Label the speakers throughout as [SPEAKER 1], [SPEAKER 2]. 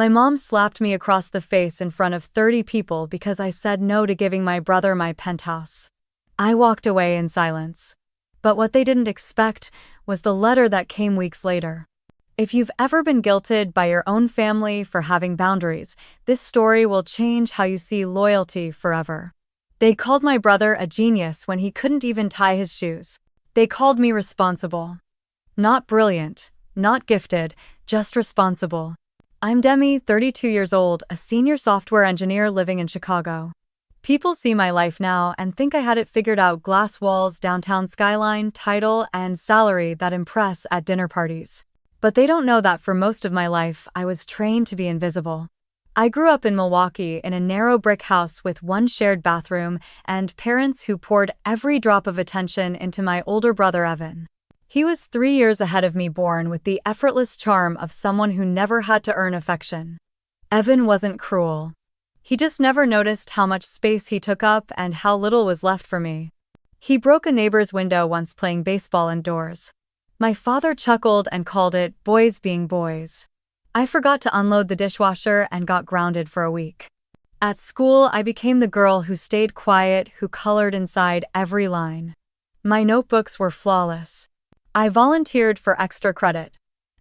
[SPEAKER 1] My mom slapped me across the face in front of 30 people because I said no to giving my brother my penthouse. I walked away in silence. But what they didn't expect was the letter that came weeks later. If you've ever been guilted by your own family for having boundaries, this story will change how you see loyalty forever. They called my brother a genius when he couldn't even tie his shoes. They called me responsible. Not brilliant, not gifted, just responsible. I'm Demi, 32 years old, a senior software engineer living in Chicago. People see my life now and think I had it figured out: glass walls, downtown skyline, title, and salary that impress at dinner parties. But they don't know that for most of my life, I was trained to be invisible. I grew up in Milwaukee in a narrow brick house with one shared bathroom and parents who poured every drop of attention into my older brother Evan. He was 3 years ahead of me, born with the effortless charm of someone who never had to earn affection. Evan wasn't cruel. He just never noticed how much space he took up and how little was left for me. He broke a neighbor's window once playing baseball indoors. My father chuckled and called it boys being boys. I forgot to unload the dishwasher and got grounded for a week. At school, I became the girl who stayed quiet, who colored inside every line. My notebooks were flawless. I volunteered for extra credit.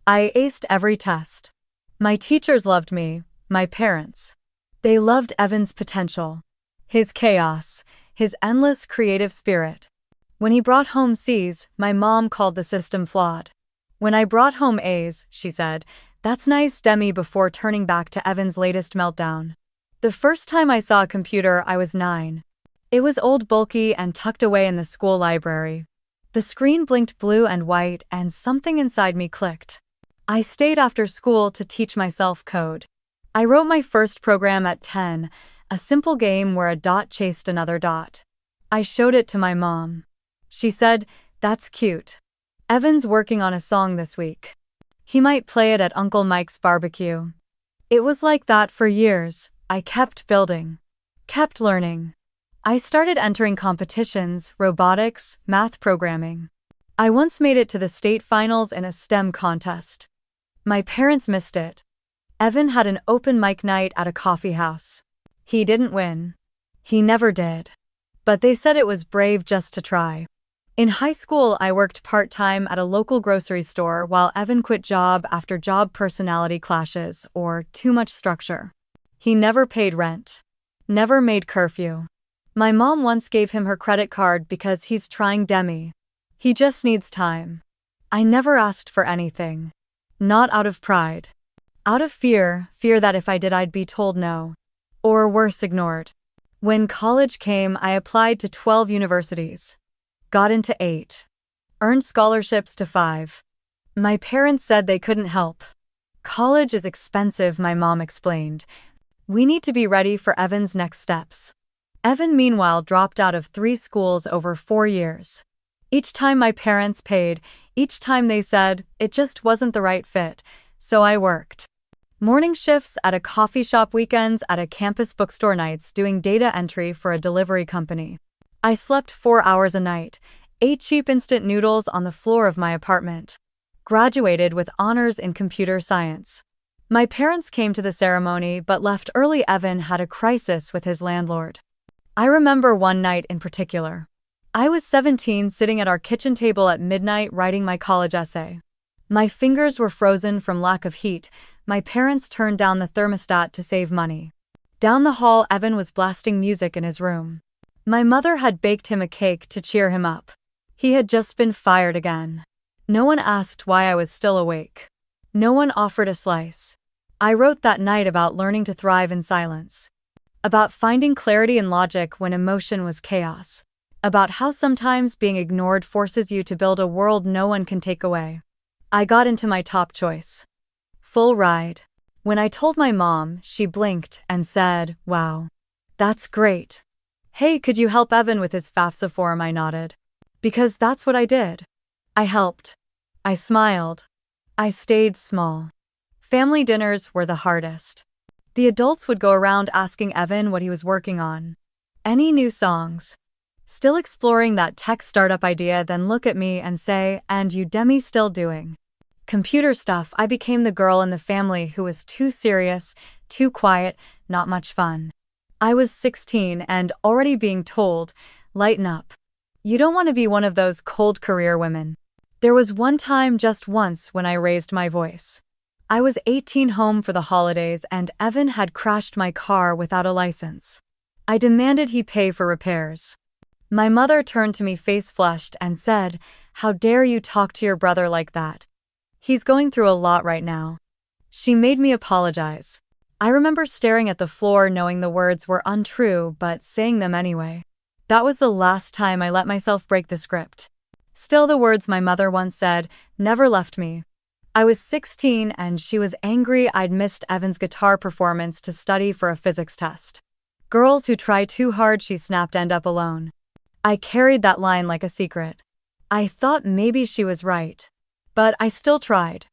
[SPEAKER 1] I aced every test. My teachers loved me, my parents. They loved Evan's potential, his chaos, his endless creative spirit. When he brought home C's, my mom called the system flawed. When I brought home A's, she said, "That's nice, Demi," before turning back to Evan's latest meltdown. The first time I saw a computer, I was 9. It was old, bulky, and tucked away in the school library. The screen blinked blue and white, and something inside me clicked. I stayed after school to teach myself code. I wrote my first program at 10, a simple game where a dot chased another dot. I showed it to my mom. She said, "That's cute. Evan's working on a song this week. He might play it at Uncle Mike's barbecue." It was like that for years. I kept building, kept learning. I started entering competitions: robotics, math, programming. I once made it to the state finals in a STEM contest. My parents missed it. Evan had an open mic night at a coffee house. He didn't win. He never did. But they said it was brave just to try. In high school, I worked part-time at a local grocery store while Evan quit job after job: personality clashes or too much structure. He never paid rent. Never made curfew. My mom once gave him her credit card because he's trying, Demi. He just needs time. I never asked for anything. Not out of pride. Out of fear that if I did, I'd be told no. Or worse, ignored. When college came, I applied to 12 universities. Got into 8. Earned scholarships to 5. My parents said they couldn't help. College is expensive, my mom explained. We need to be ready for Evan's next steps. Evan, meanwhile, dropped out of 3 schools over 4 years. Each time my parents paid, each time they said it just wasn't the right fit, so I worked. Morning shifts at a coffee shop, weekends at a campus bookstore, nights doing data entry for a delivery company. I slept 4 hours a night, ate cheap instant noodles on the floor of my apartment. Graduated with honors in computer science. My parents came to the ceremony but left early. Evan had a crisis with his landlord. I remember one night in particular. I was 17, sitting at our kitchen table at midnight writing my college essay. My fingers were frozen from lack of heat. My parents turned down the thermostat to save money. Down the hall, Evan was blasting music in his room. My mother had baked him a cake to cheer him up. He had just been fired again. No one asked why I was still awake. No one offered a slice. I wrote that night about learning to thrive in silence. About finding clarity in logic when emotion was chaos. About how sometimes being ignored forces you to build a world no one can take away. I got into my top choice. Full ride. When I told my mom, she blinked and said, "Wow. That's great. Hey, could you help Evan with his FAFSA form?" I nodded. Because that's what I did. I helped. I smiled. I stayed small. Family dinners were the hardest. The adults would go around asking Evan what he was working on. Any new songs? Still exploring that tech startup idea, then look at me and say, "And you, Demi, still doing Computer stuff. I became the girl in the family who was too serious, too quiet, not much fun. I was 16 and already being told, lighten up. You don't want to be one of those cold career women. There was one time, just once, when I raised my voice. I was 18, home for the holidays, and Evan had crashed my car without a license. I demanded he pay for repairs. My mother turned to me face flushed and said, "How dare you talk to your brother like that? He's going through a lot right now." She made me apologize. I remember staring at the floor knowing the words were untrue but saying them anyway. That was the last time I let myself break the script. Still, the words my mother once said never left me. I was 16 and she was angry I'd missed Evan's guitar performance to study for a physics test. Girls who try too hard, she snapped, end up alone. I carried that line like a secret. I thought maybe she was right. But I still tried.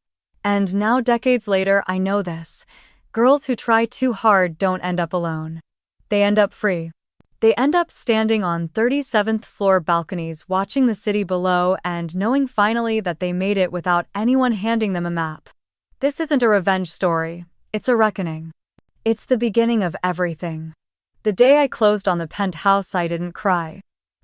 [SPEAKER 1] And now, decades later, I know this. Girls who try too hard don't end up alone. They end up free. They end up standing on 37th floor balconies watching the city below and knowing finally that they made it without anyone handing them a map. This isn't a revenge story. It's a reckoning. It's the beginning of everything. The day I closed on the Penthouse, I didn't cry.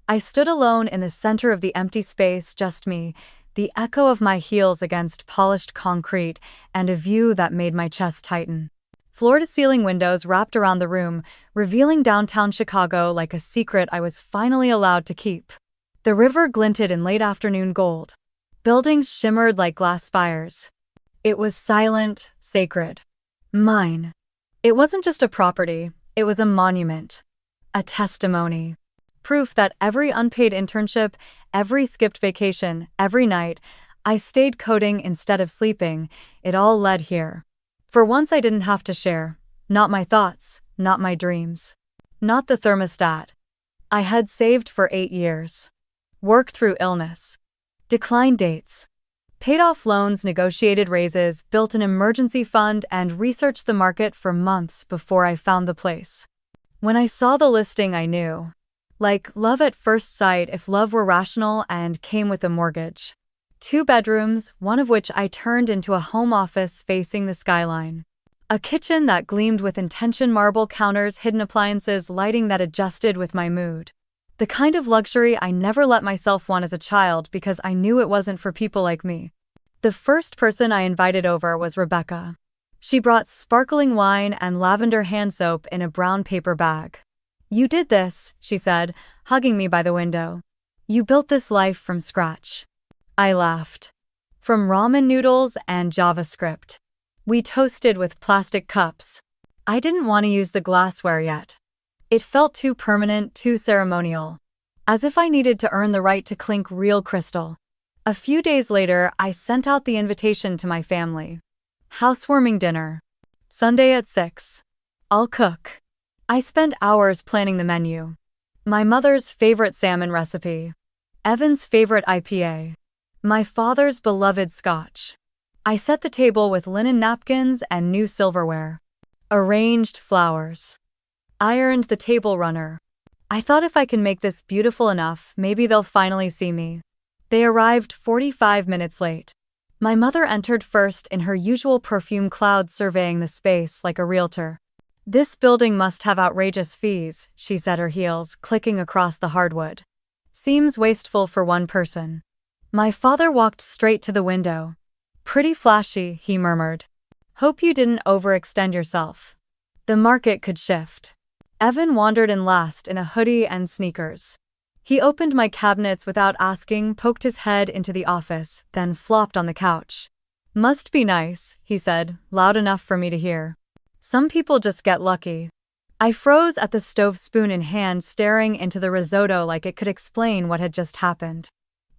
[SPEAKER 1] I stood alone in the center of the empty space, just me, the echo of my heels against polished concrete, and a view that made my chest tighten. Floor-to-ceiling windows wrapped around the room, revealing downtown Chicago like a secret I was finally allowed to keep. The river glinted in late afternoon gold. Buildings shimmered like glass spires. It was silent, sacred. Mine. It wasn't just a property, it was a monument. A testimony. Proof that every unpaid internship, every skipped vacation, every night I stayed coding instead of sleeping, it all led here. For once I didn't have to share. Not my thoughts, not my dreams. Not the thermostat I had saved for 8 years. Worked through illness. Declined dates. Paid off loans, negotiated raises, built an emergency fund, and researched the market for months before I found the place. When I saw the listing, I knew. Like love at first sight, if love were rational, and came with a mortgage. 2 bedrooms, one of which I turned into a home office facing the skyline. A kitchen that gleamed with intention, marble counters, hidden appliances, lighting that adjusted with my mood. The kind of luxury I never let myself want as a child because I knew it wasn't for people like me. The first person I invited over was Rebecca. She brought sparkling wine and lavender hand soap in a brown paper bag. "You did this," she said, hugging me by the window. "You built this life from scratch." I laughed. From ramen noodles and JavaScript. We toasted with plastic cups. I didn't want to use the glassware yet. It felt too permanent, too ceremonial. As if I needed to earn the right to clink real crystal. A few days later, I sent out the invitation to my family. Housewarming dinner. Sunday at 6. I'll cook. I spent hours planning the menu. My mother's favorite salmon recipe. Evan's favorite IPA. My father's beloved scotch. I set the table with linen napkins and new silverware. Arranged flowers. Ironed the table runner. I thought if I can make this beautiful enough, maybe they'll finally see me. They arrived 45 minutes late. My mother entered first in her usual perfume cloud, surveying the space like a realtor. "This building must have outrageous fees," she said, her heels clicking across the hardwood. "Seems wasteful for one person." My father walked straight to the window. "Pretty flashy," he murmured. "Hope you didn't overextend yourself. The market could shift." Evan wandered in last in a hoodie and sneakers. He opened my cabinets without asking, poked his head into the office, then flopped on the couch. "Must be nice," he said, loud enough for me to hear. "Some people just get lucky." I froze at the stove, spoon in hand, staring into the risotto like it could explain what had just happened.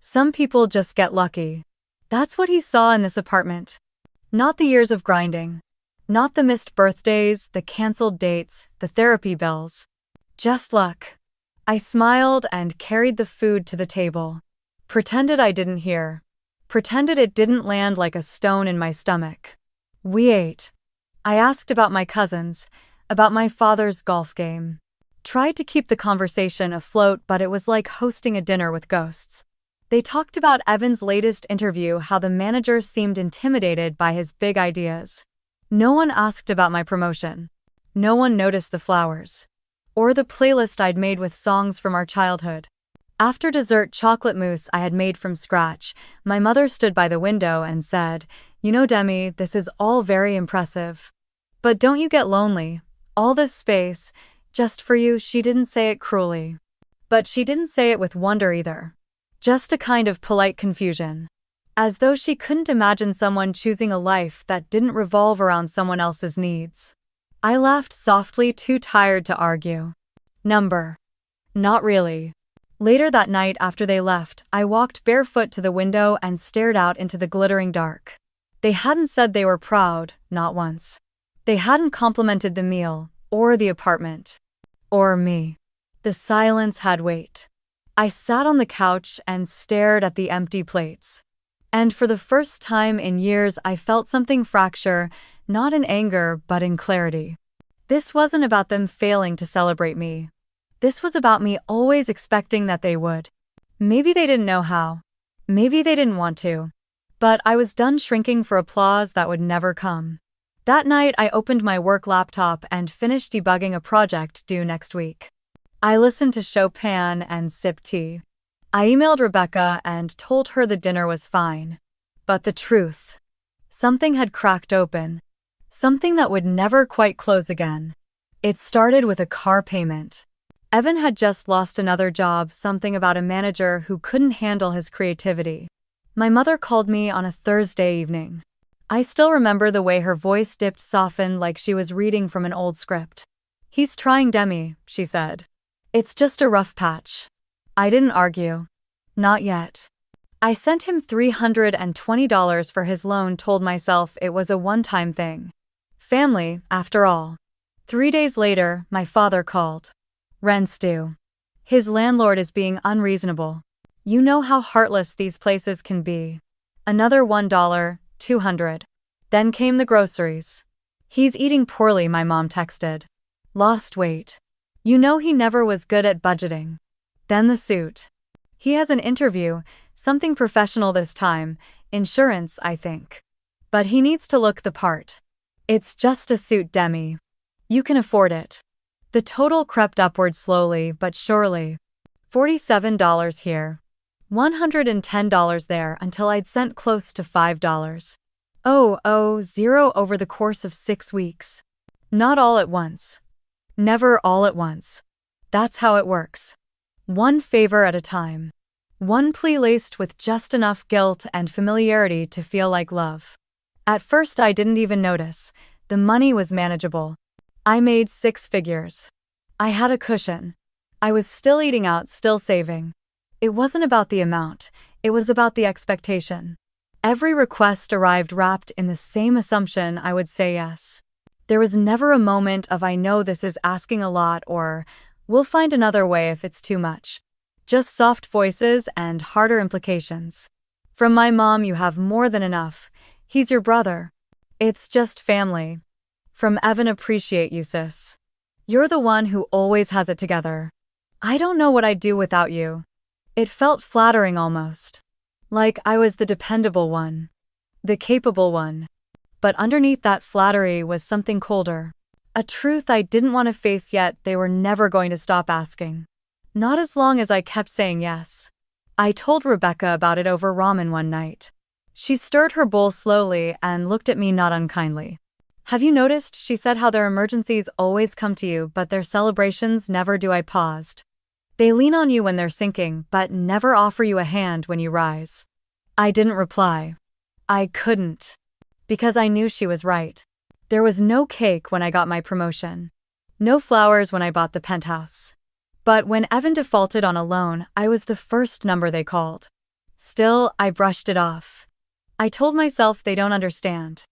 [SPEAKER 1] Some people just get lucky. That's what he saw in this apartment. Not the years of grinding. Not the missed birthdays, the canceled dates, the therapy bills. Just luck. I smiled and carried the food to the table. Pretended I didn't hear. Pretended it didn't land like a stone in my stomach. We ate. I asked about my cousins, about my father's golf game. Tried to keep the conversation afloat, but it was like hosting a dinner with ghosts. They talked about Evan's latest interview, how the manager seemed intimidated by his big ideas. No one asked about my promotion. No one noticed the flowers. Or the playlist I'd made with songs from our childhood. After dessert chocolate mousse I had made from scratch, my mother stood by the window and said, "You know, Demi, this is all very impressive. But don't you get lonely? All this space, just for you." She didn't say it cruelly. But she didn't say it with wonder either. Just a kind of polite confusion. As though she couldn't imagine someone choosing a life that didn't revolve around someone else's needs. I laughed softly, too tired to argue. Not really. Later that night after they left, I walked barefoot to the window and stared out into the glittering dark. They hadn't said they were proud, not once. They hadn't complimented the meal, or the apartment, or me. The silence had weight. I sat on the couch and stared at the empty plates. And for the first time in years I felt something fracture, not in anger but in clarity. This wasn't about them failing to celebrate me. This was about me always expecting that they would. Maybe they didn't know how. Maybe they didn't want to. But I was done shrinking for applause that would never come. That night I opened my work laptop and finished debugging a project due next week. I listened to Chopin and sipped tea. I emailed Rebecca and told her the dinner was fine. But the truth. Something had cracked open. Something that would never quite close again. It started with a car payment. Evan had just lost another job, something about a manager who couldn't handle his creativity. My mother called me on a Thursday evening. I still remember the way her voice dipped, softened like she was reading from an old script. "He's trying, Demi," she said. "It's just a rough patch." I didn't argue. Not yet. I sent him $320 for his loan, told myself it was a one-time thing. Family, after all. 3 days later, my father called. "Rent's due. His landlord is being unreasonable. You know how heartless these places can be." Another $1, $200. Then came the groceries. "He's eating poorly," my mom texted. "Lost weight. You know he never was good at budgeting." Then the suit. "He has an interview, something professional this time, insurance, I think. But he needs to look the part." "It's just a suit, Demi. You can afford it." The total crept upward slowly but surely. $47 here. $110 there, until I'd sent close to $5. $0 over the course of 6 weeks. Not all at once. Never all at once. That's how it works. One favor at a time. One plea laced with just enough guilt and familiarity to feel like love. At first I didn't even notice. The money was manageable. I made 6 figures. I had a cushion. I was still eating out, still saving. It wasn't about the amount, it was about the expectation. Every request arrived wrapped in the same assumption I would say yes. There was never a moment of "I know this is asking a lot" or "we'll find another way if it's too much." Just soft voices and harder implications. From my mom, "You have more than enough. He's your brother. It's just family." From Evan, "Appreciate you, sis. You're the one who always has it together. I don't know what I'd do without you." It felt flattering almost. Like I was the dependable one. The capable one. But underneath that flattery was something colder. A truth I didn't want to face, yet they were never going to stop asking. Not as long as I kept saying yes. I told Rebecca about it over ramen one night. She stirred her bowl slowly and looked at me not unkindly. "Have you noticed," she said, "how their emergencies always come to you, but their celebrations never do?" I paused. "They lean on you when they're sinking, but never offer you a hand when you rise." I didn't reply. I couldn't. Because I knew she was right. There was no cake when I got my promotion. No flowers when I bought the penthouse. But when Evan defaulted on a loan, I was the first number they called. Still, I brushed it off. I told myself they don't understand.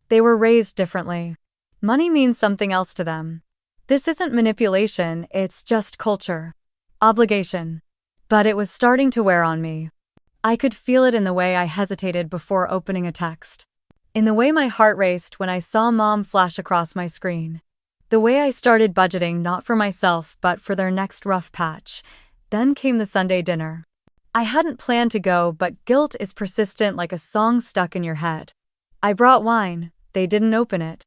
[SPEAKER 1] They were raised differently. Money means something else to them. This isn't manipulation, it's just culture. Obligation. But it was starting to wear on me. I could feel it in the way I hesitated before opening a text. In the way my heart raced when I saw Mom flash across my screen. The way I started budgeting not for myself but for their next rough patch. Then came the Sunday dinner. I hadn't planned to go, but guilt is persistent like a song stuck in your head. I brought wine. They didn't open it.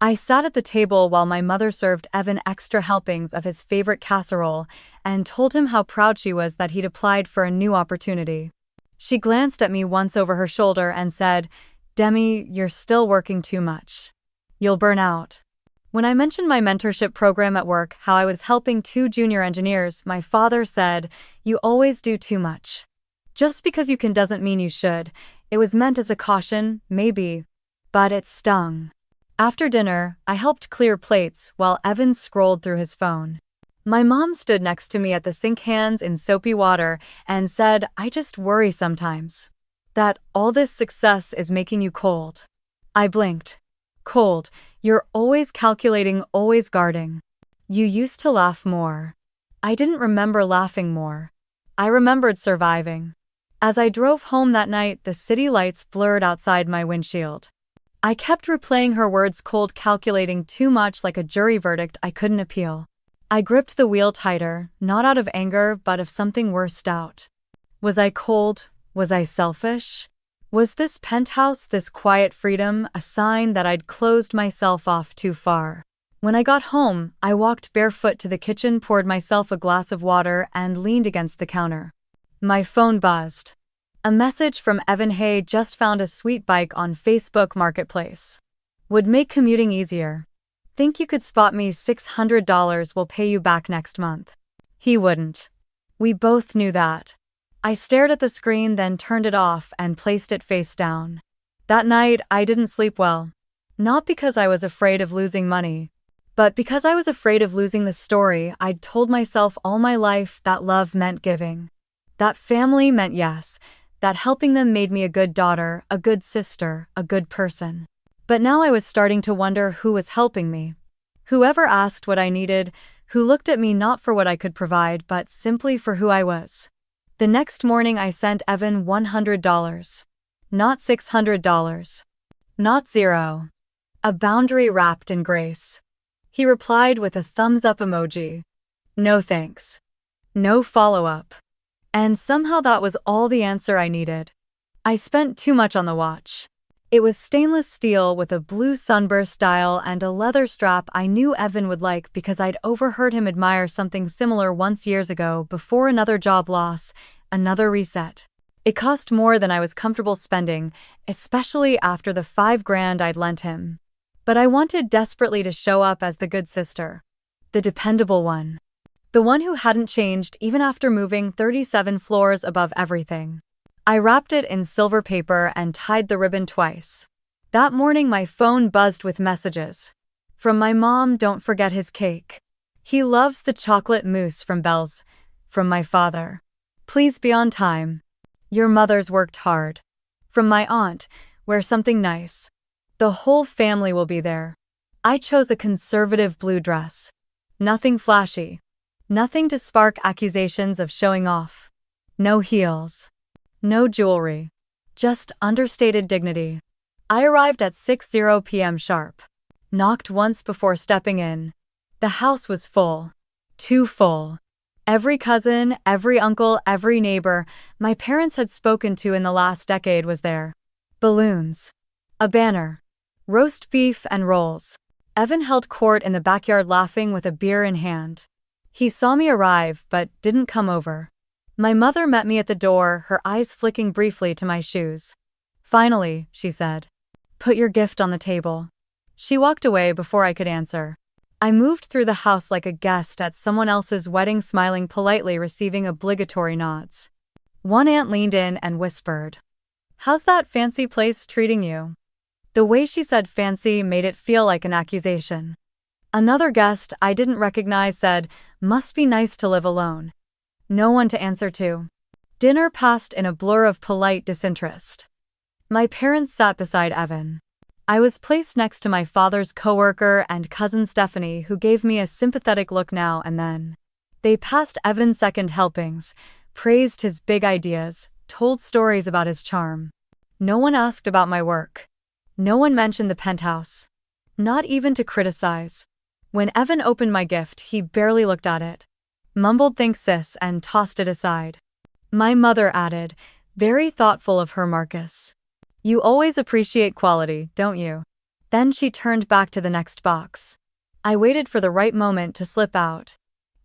[SPEAKER 1] I sat at the table while my mother served Evan extra helpings of his favorite casserole and told him how proud she was that he'd applied for a new opportunity. She glanced at me once over her shoulder and said, "Demi, you're still working too much. You'll burn out." When I mentioned my mentorship program at work, how I was helping 2 junior engineers, my father said, "You always do too much. Just because you can doesn't mean you should." It was meant as a caution, maybe, but it stung. After dinner, I helped clear plates while Evan scrolled through his phone. My mom stood next to me at the sink, hands in soapy water, and said, "I just worry sometimes that all this success is making you cold." I blinked. Cold. You're always calculating, always guarding. You used to laugh more. I didn't remember laughing more. I remembered surviving. As I drove home that night, the city lights blurred outside my windshield. I kept replaying her words, cold, calculating, too much, like a jury verdict I couldn't appeal. I gripped the wheel tighter, not out of anger, but of something worse doubt. Was I cold? Was I selfish? Was this penthouse, this quiet freedom, a sign that I'd closed myself off too far? When I got home, I walked barefoot to the kitchen, poured myself a glass of water, and leaned against the counter. My phone buzzed. A message from Evan. "Hey, just found a sweet bike on Facebook Marketplace. Would make commuting easier. Think you could spot me? $600 will pay you back next month." He wouldn't. We both knew that. I stared at the screen, then turned it off and placed it face down. That night, I didn't sleep well. Not because I was afraid of losing money, but because I was afraid of losing the story I'd told myself all my life, that love meant giving. That family meant yes. That helping them made me a good daughter, a good sister, a good person. But now I was starting to wonder who was helping me. Whoever asked what I needed, who looked at me not for what I could provide, but simply for who I was. The next morning I sent Evan $100. Not $600. Not zero. A boundary wrapped in grace. He replied with a thumbs up emoji. No thanks. No follow-up. And somehow that was all the answer I needed. I spent too much on the watch. It was stainless steel with a blue sunburst dial and a leather strap I knew Evan would like because I'd overheard him admire something similar once years ago before another job loss, another reset. It cost more than I was comfortable spending, especially after the $5,000 I'd lent him. But I wanted desperately to show up as the good sister. The dependable one. The one who hadn't changed even after moving 37 floors above everything. I wrapped it in silver paper and tied the ribbon twice. That morning my phone buzzed with messages. From my mom, "Don't forget his cake. He loves the chocolate mousse from Belle's." From my father, "Please be on time. Your mother's worked hard." From my aunt, "Wear something nice. The whole family will be there." I chose a conservative blue dress. Nothing flashy. Nothing to spark accusations of showing off. No heels. No jewelry. Just understated dignity. I arrived at 6:00 p.m. sharp. Knocked once before stepping in. The house was full. Too full. Every cousin, every uncle, every neighbor my parents had spoken to in the last decade was there. Balloons. A banner. Roast beef and rolls. Evan held court in the backyard laughing with a beer in hand. He saw me arrive but didn't come over. My mother met me at the door, her eyes flicking briefly to my shoes. "Finally," she said. "Put your gift on the table." She walked away before I could answer. I moved through the house like a guest at someone else's wedding, smiling politely, receiving obligatory nods. One aunt leaned in and whispered, "How's that fancy place treating you?" The way she said fancy made it feel like an accusation. Another guest I didn't recognize said, "Must be nice to live alone." No one to answer to. Dinner passed in a blur of polite disinterest. My parents sat beside Evan. I was placed next to my father's coworker and cousin Stephanie, who gave me a sympathetic look now and then. They passed Evan's second helpings, praised his big ideas, told stories about his charm. No one asked about my work. No one mentioned the penthouse. Not even to criticize. When Evan opened my gift, he barely looked at it. Mumbled "Thanks sis" and tossed it aside. My mother added, very thoughtful of her, Marcus. You always appreciate quality, don't you? Then she turned back to the next box. I waited for the right moment to slip out.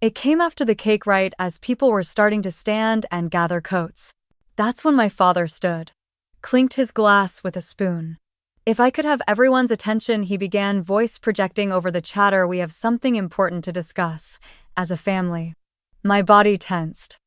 [SPEAKER 1] It came after the cake, right as people were starting to stand and gather coats. That's when my father stood, clinked his glass with a spoon. If I could have everyone's attention, he began, voice projecting over the chatter, we have something important to discuss, as a family. My body tensed.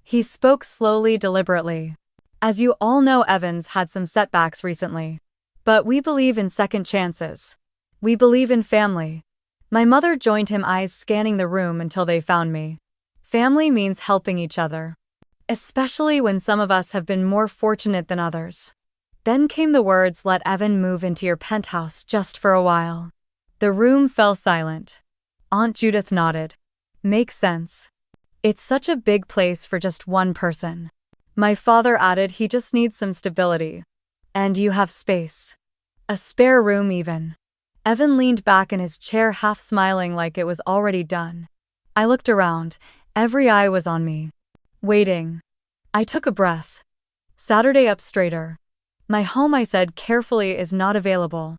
[SPEAKER 1] He spoke slowly, deliberately. As you all know, Evans had some setbacks recently. But we believe in second chances. We believe in family. My mother joined him, eyes scanning the room until they found me. Family means helping each other, especially when some of us have been more fortunate than others. Then came the words, let Evan move into your penthouse just for a while. The room fell silent. Aunt Judith nodded. Makes sense. It's such a big place for just one person. My father added, he just needs some stability. And you have space. A spare room even. Evan leaned back in his chair, half smiling like it was already done. I looked around. Every eye was on me. Waiting. I took a breath. Saturday up straighter. My home, I said carefully, is not available.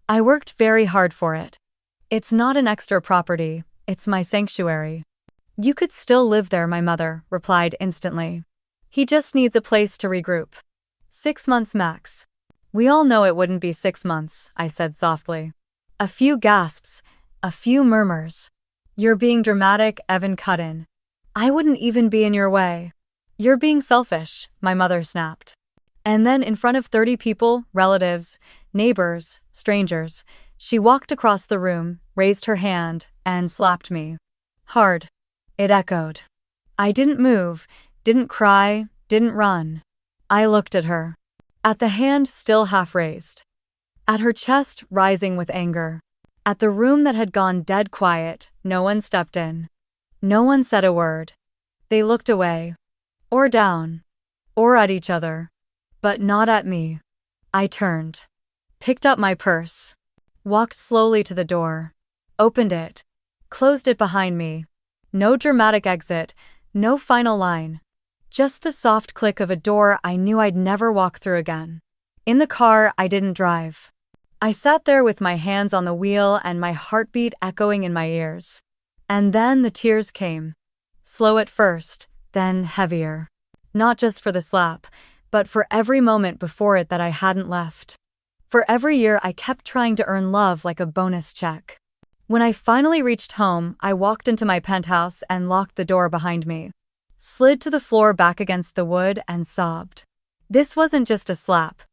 [SPEAKER 1] I worked very hard for it. It's not an extra property, it's my sanctuary. You could still live there, my mother replied instantly. He just needs a place to regroup. 6 months max. We all know it wouldn't be 6 months, I said softly. A few gasps, a few murmurs. You're being dramatic, Evan cut in. I wouldn't even be in your way. You're being selfish, my mother snapped. And then, in front of 30 people, relatives, neighbors, strangers, she walked across the room, raised her hand, and slapped me. Hard. It echoed. I didn't move, didn't cry, didn't run. I looked at her. At the hand still half raised. At her chest rising with anger. At the room that had gone dead quiet, no one stepped in. No one said a word. They looked away. Or down. Or at each other. But not at me. I turned. Picked up my purse. Walked slowly to the door. Opened it. Closed it behind me. No dramatic exit, no final line. Just the soft click of a door I knew I'd never walk through again. In the car, I didn't drive. I sat there with my hands on the wheel and my heartbeat echoing in my ears. And then the tears came. Slow at first, then heavier. Not just for the slap, but for every moment before it that I hadn't left. For every year I kept trying to earn love like a bonus check. When I finally reached home, I walked into my penthouse and locked the door behind me. Slid to the floor back against the wood and sobbed. This wasn't just a slap.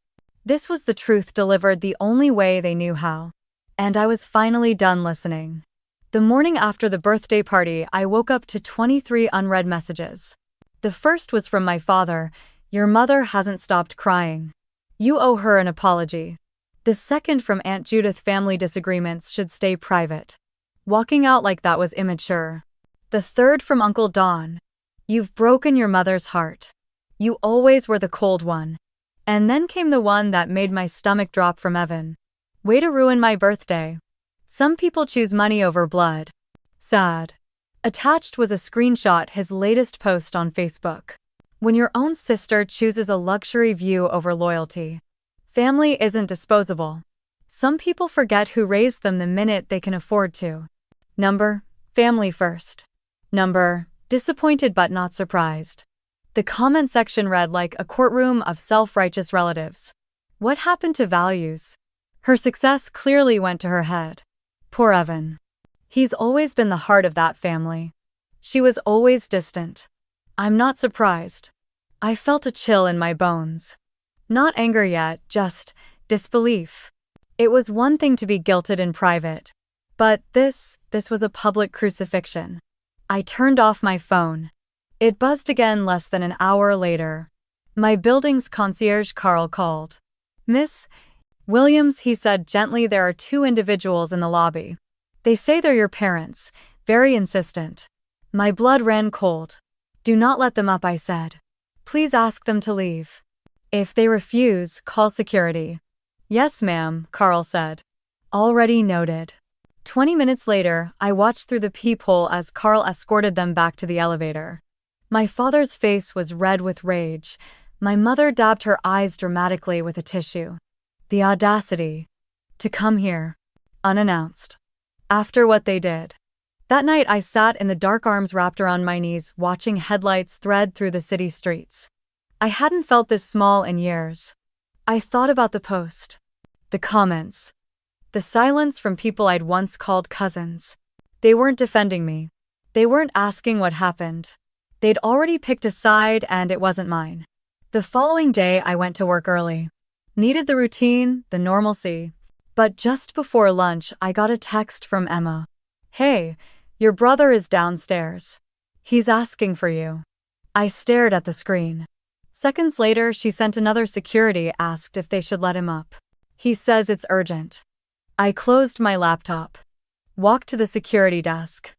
[SPEAKER 1] This was the truth delivered the only way they knew how. And I was finally done listening. The morning after the birthday party, I woke up to 23 unread messages. The first was from my father. Your mother hasn't stopped crying. You owe her an apology. The second from Aunt Judith, family disagreements should stay private. Walking out like that was immature. The third from Uncle Don. You've broken your mother's heart. You always were the cold one. And then came the one that made my stomach drop, from Evan. Way to ruin my birthday. Some people choose money over blood. Sad. Attached was a screenshot, his latest post on Facebook. When your own sister chooses a luxury view over loyalty. Family isn't disposable. Some people forget who raised them the minute they can afford to. Number, family first. Number, disappointed but not surprised. The comment section read like a courtroom of self-righteous relatives. What happened to values? Her success clearly went to her head. Poor Evan. He's always been the heart of that family. She was always distant. I'm not surprised. I felt a chill in my bones. Not anger yet, just disbelief. It was one thing to be guilted in private. But this was a public crucifixion. I turned off my phone. It buzzed again less than an hour later. My building's concierge Carl called. Miss Williams, he said gently, there are 2 individuals in the lobby. They say they're your parents, very insistent. My blood ran cold. Do not let them up, I said. Please ask them to leave. If they refuse, call security. Yes, ma'am, Carl said. Already noted. 20 minutes later, I watched through the peephole as Carl escorted them back to the elevator. My father's face was red with rage. My mother dabbed her eyes dramatically with a tissue. The audacity to come here, unannounced, after what they did. That night I sat in the dark, arms wrapped around my knees, watching headlights thread through the city streets. I hadn't felt this small in years. I thought about the post, the comments, the silence from people I'd once called cousins. They weren't defending me. They weren't asking what happened. They'd already picked a side, and it wasn't mine. The following day I went to work early. Needed the routine, the normalcy. But just before lunch I got a text from Emma. "Hey, your brother is downstairs. He's asking for you." I stared at the screen. Seconds later she sent another. Security asked if they should let him up. "He says it's urgent." I closed my laptop. Walked to the security desk.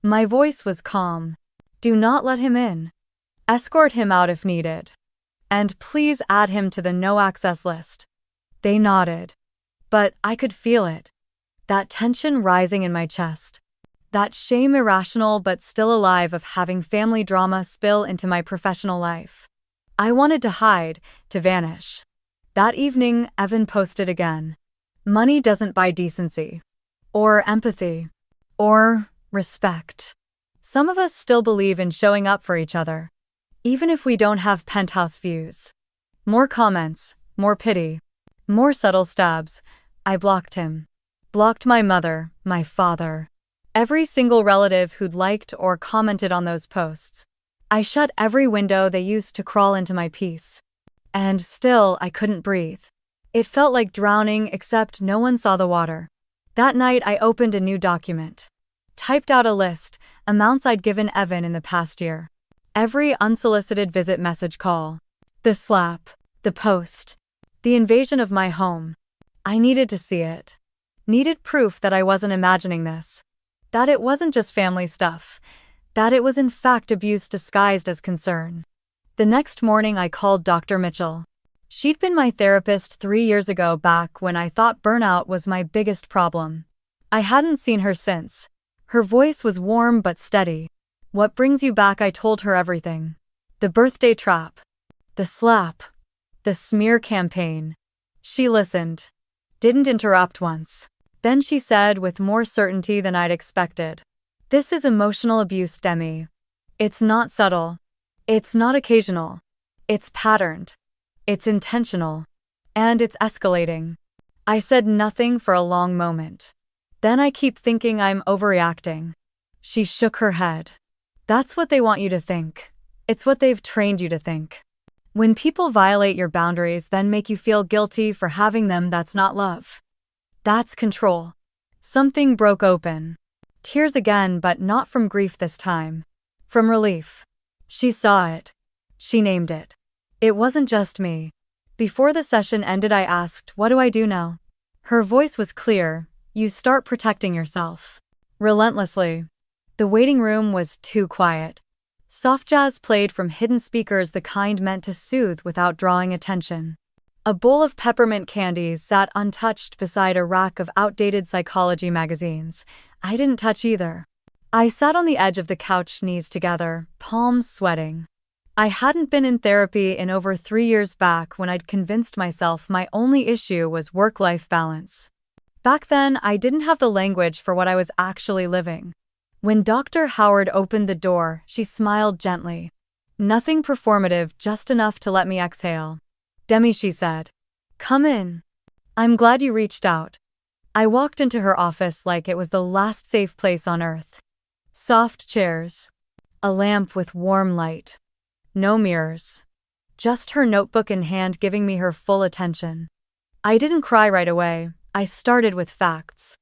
[SPEAKER 1] My voice was calm. "Do not let him in. Escort him out if needed. And please add him to the no-access list." They nodded. But I could feel it. That tension rising in my chest. That shame, irrational but still alive, of having family drama spill into my professional life. I wanted to hide, to vanish. That evening, Evan posted again. "Money doesn't buy decency. Or empathy. Or respect." Some of us still believe in showing up for each other, even if we don't have penthouse views. More comments, more pity, more subtle stabs. I blocked him. Blocked my mother, my father. Every single relative who'd liked or commented on those posts. I shut every window they used to crawl into my peace. And still, I couldn't breathe. It felt like drowning, except no one saw the water. That night I opened a new document. Typed out a list, amounts I'd given Evan in the past year. Every unsolicited visit, message, call. The slap. The post. The invasion of my home. I needed to see it. Needed proof that I wasn't imagining this. That it wasn't just family stuff. That it was in fact abuse disguised as concern. The next morning I called Dr. Mitchell. She'd been my therapist 3 years ago, back when I thought burnout was my biggest problem. I hadn't seen her since. Her voice was warm but steady. "What brings you back?" I told her everything. The birthday trap. The slap. The smear campaign. She listened. Didn't interrupt once. Then she said, with more certainty than I'd expected, "This is emotional abuse, Demi. It's not subtle. It's not occasional. It's patterned. It's intentional. And it's escalating." I said nothing for a long moment. "Then I keep thinking I'm overreacting." She shook her head. "That's what they want you to think. It's what they've trained you to think. When people violate your boundaries, then make you feel guilty for having them, that's not love. That's control." Something broke open. Tears again, but not from grief this time. From relief. She saw it. She named it. It wasn't just me. Before the session ended I asked, "What do I do now?" Her voice was clear. "You start protecting yourself. Relentlessly." The waiting room was too quiet. Soft jazz played from hidden speakers, the kind meant to soothe without drawing attention. A bowl of peppermint candies sat untouched beside a rack of outdated psychology magazines. I didn't touch either. I sat on the edge of the couch, knees together, palms sweating. I hadn't been in therapy in over 3 years, back when I'd convinced myself my only issue was work-life balance. Back then, I didn't have the language for what I was actually living. When Dr. Howard opened the door, she smiled gently. Nothing performative, just enough to let me exhale. "Demi," she said. "Come in. I'm glad you reached out." I walked into her office like it was the last safe place on earth. Soft chairs. A lamp with warm light. No mirrors. Just her notebook in hand, giving me her full attention. I didn't cry right away. I started with facts.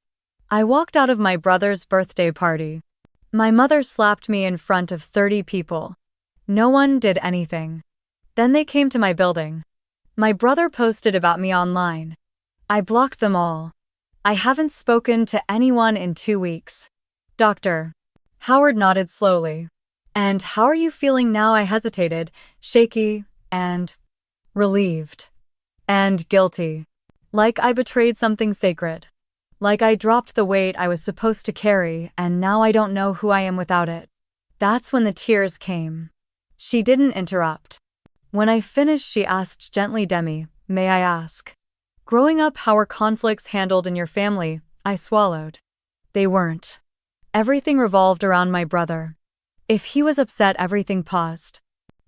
[SPEAKER 1] I walked out of my brother's birthday party. My mother slapped me in front of 30 people. No one did anything. Then they came to my building. My brother posted about me online. I blocked them all. I haven't spoken to anyone in 2 weeks. Dr. Howard nodded slowly. "And how are you feeling now?" I hesitated, shaky, and relieved. And guilty. Like I betrayed something sacred. Like I dropped the weight I was supposed to carry, and now I don't know who I am without it. That's when the tears came. She didn't interrupt. When I finished, she asked gently, Demi, may I ask? Growing up, how were conflicts handled in your family? I swallowed. They weren't. Everything revolved around my brother. If he was upset, everything paused.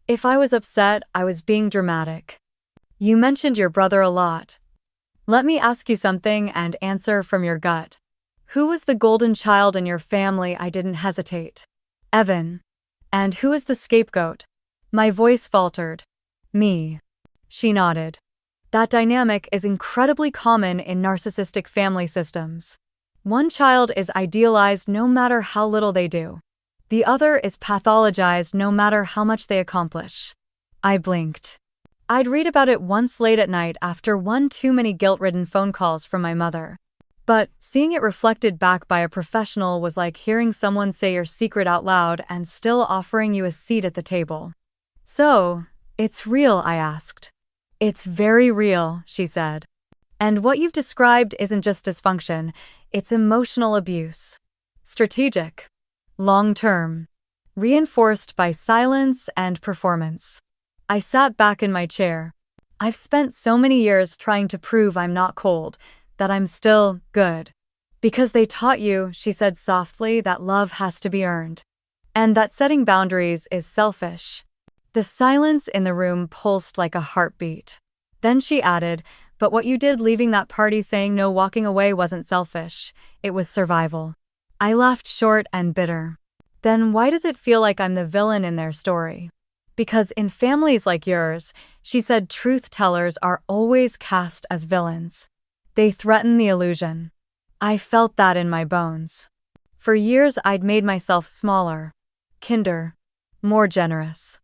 [SPEAKER 1] If I was upset, I was being dramatic. You mentioned your brother a lot. Let me ask you something and answer from your gut. Who was the golden child in your family? I didn't hesitate. Evan. And who is the scapegoat? My voice faltered. Me. She nodded. That dynamic is incredibly common in narcissistic family systems. One child is idealized no matter how little they do. The other is pathologized no matter how much they accomplish. I blinked. I'd read about it once late at night after one too many guilt-ridden phone calls from my mother. But seeing it reflected back by a professional was like hearing someone say your secret out loud and still offering you a seat at the table. So, it's real, I asked. It's very real, she said. And what you've described isn't just dysfunction, it's emotional abuse. Strategic. Long-term. Reinforced by silence and performance. I sat back in my chair. I've spent so many years trying to prove I'm not cold, that I'm still good. Because they taught you, she said softly, that love has to be earned. And that setting boundaries is selfish. The silence in the room pulsed like a heartbeat. Then she added, but what you did leaving that party saying no, walking away wasn't selfish. It was survival. I laughed short and bitter. Then why does it feel like I'm the villain in their story? Because in families like yours, she said, truth tellers are always cast as villains. They threaten the illusion. I felt that in my bones. For years I'd made myself smaller, kinder, more generous.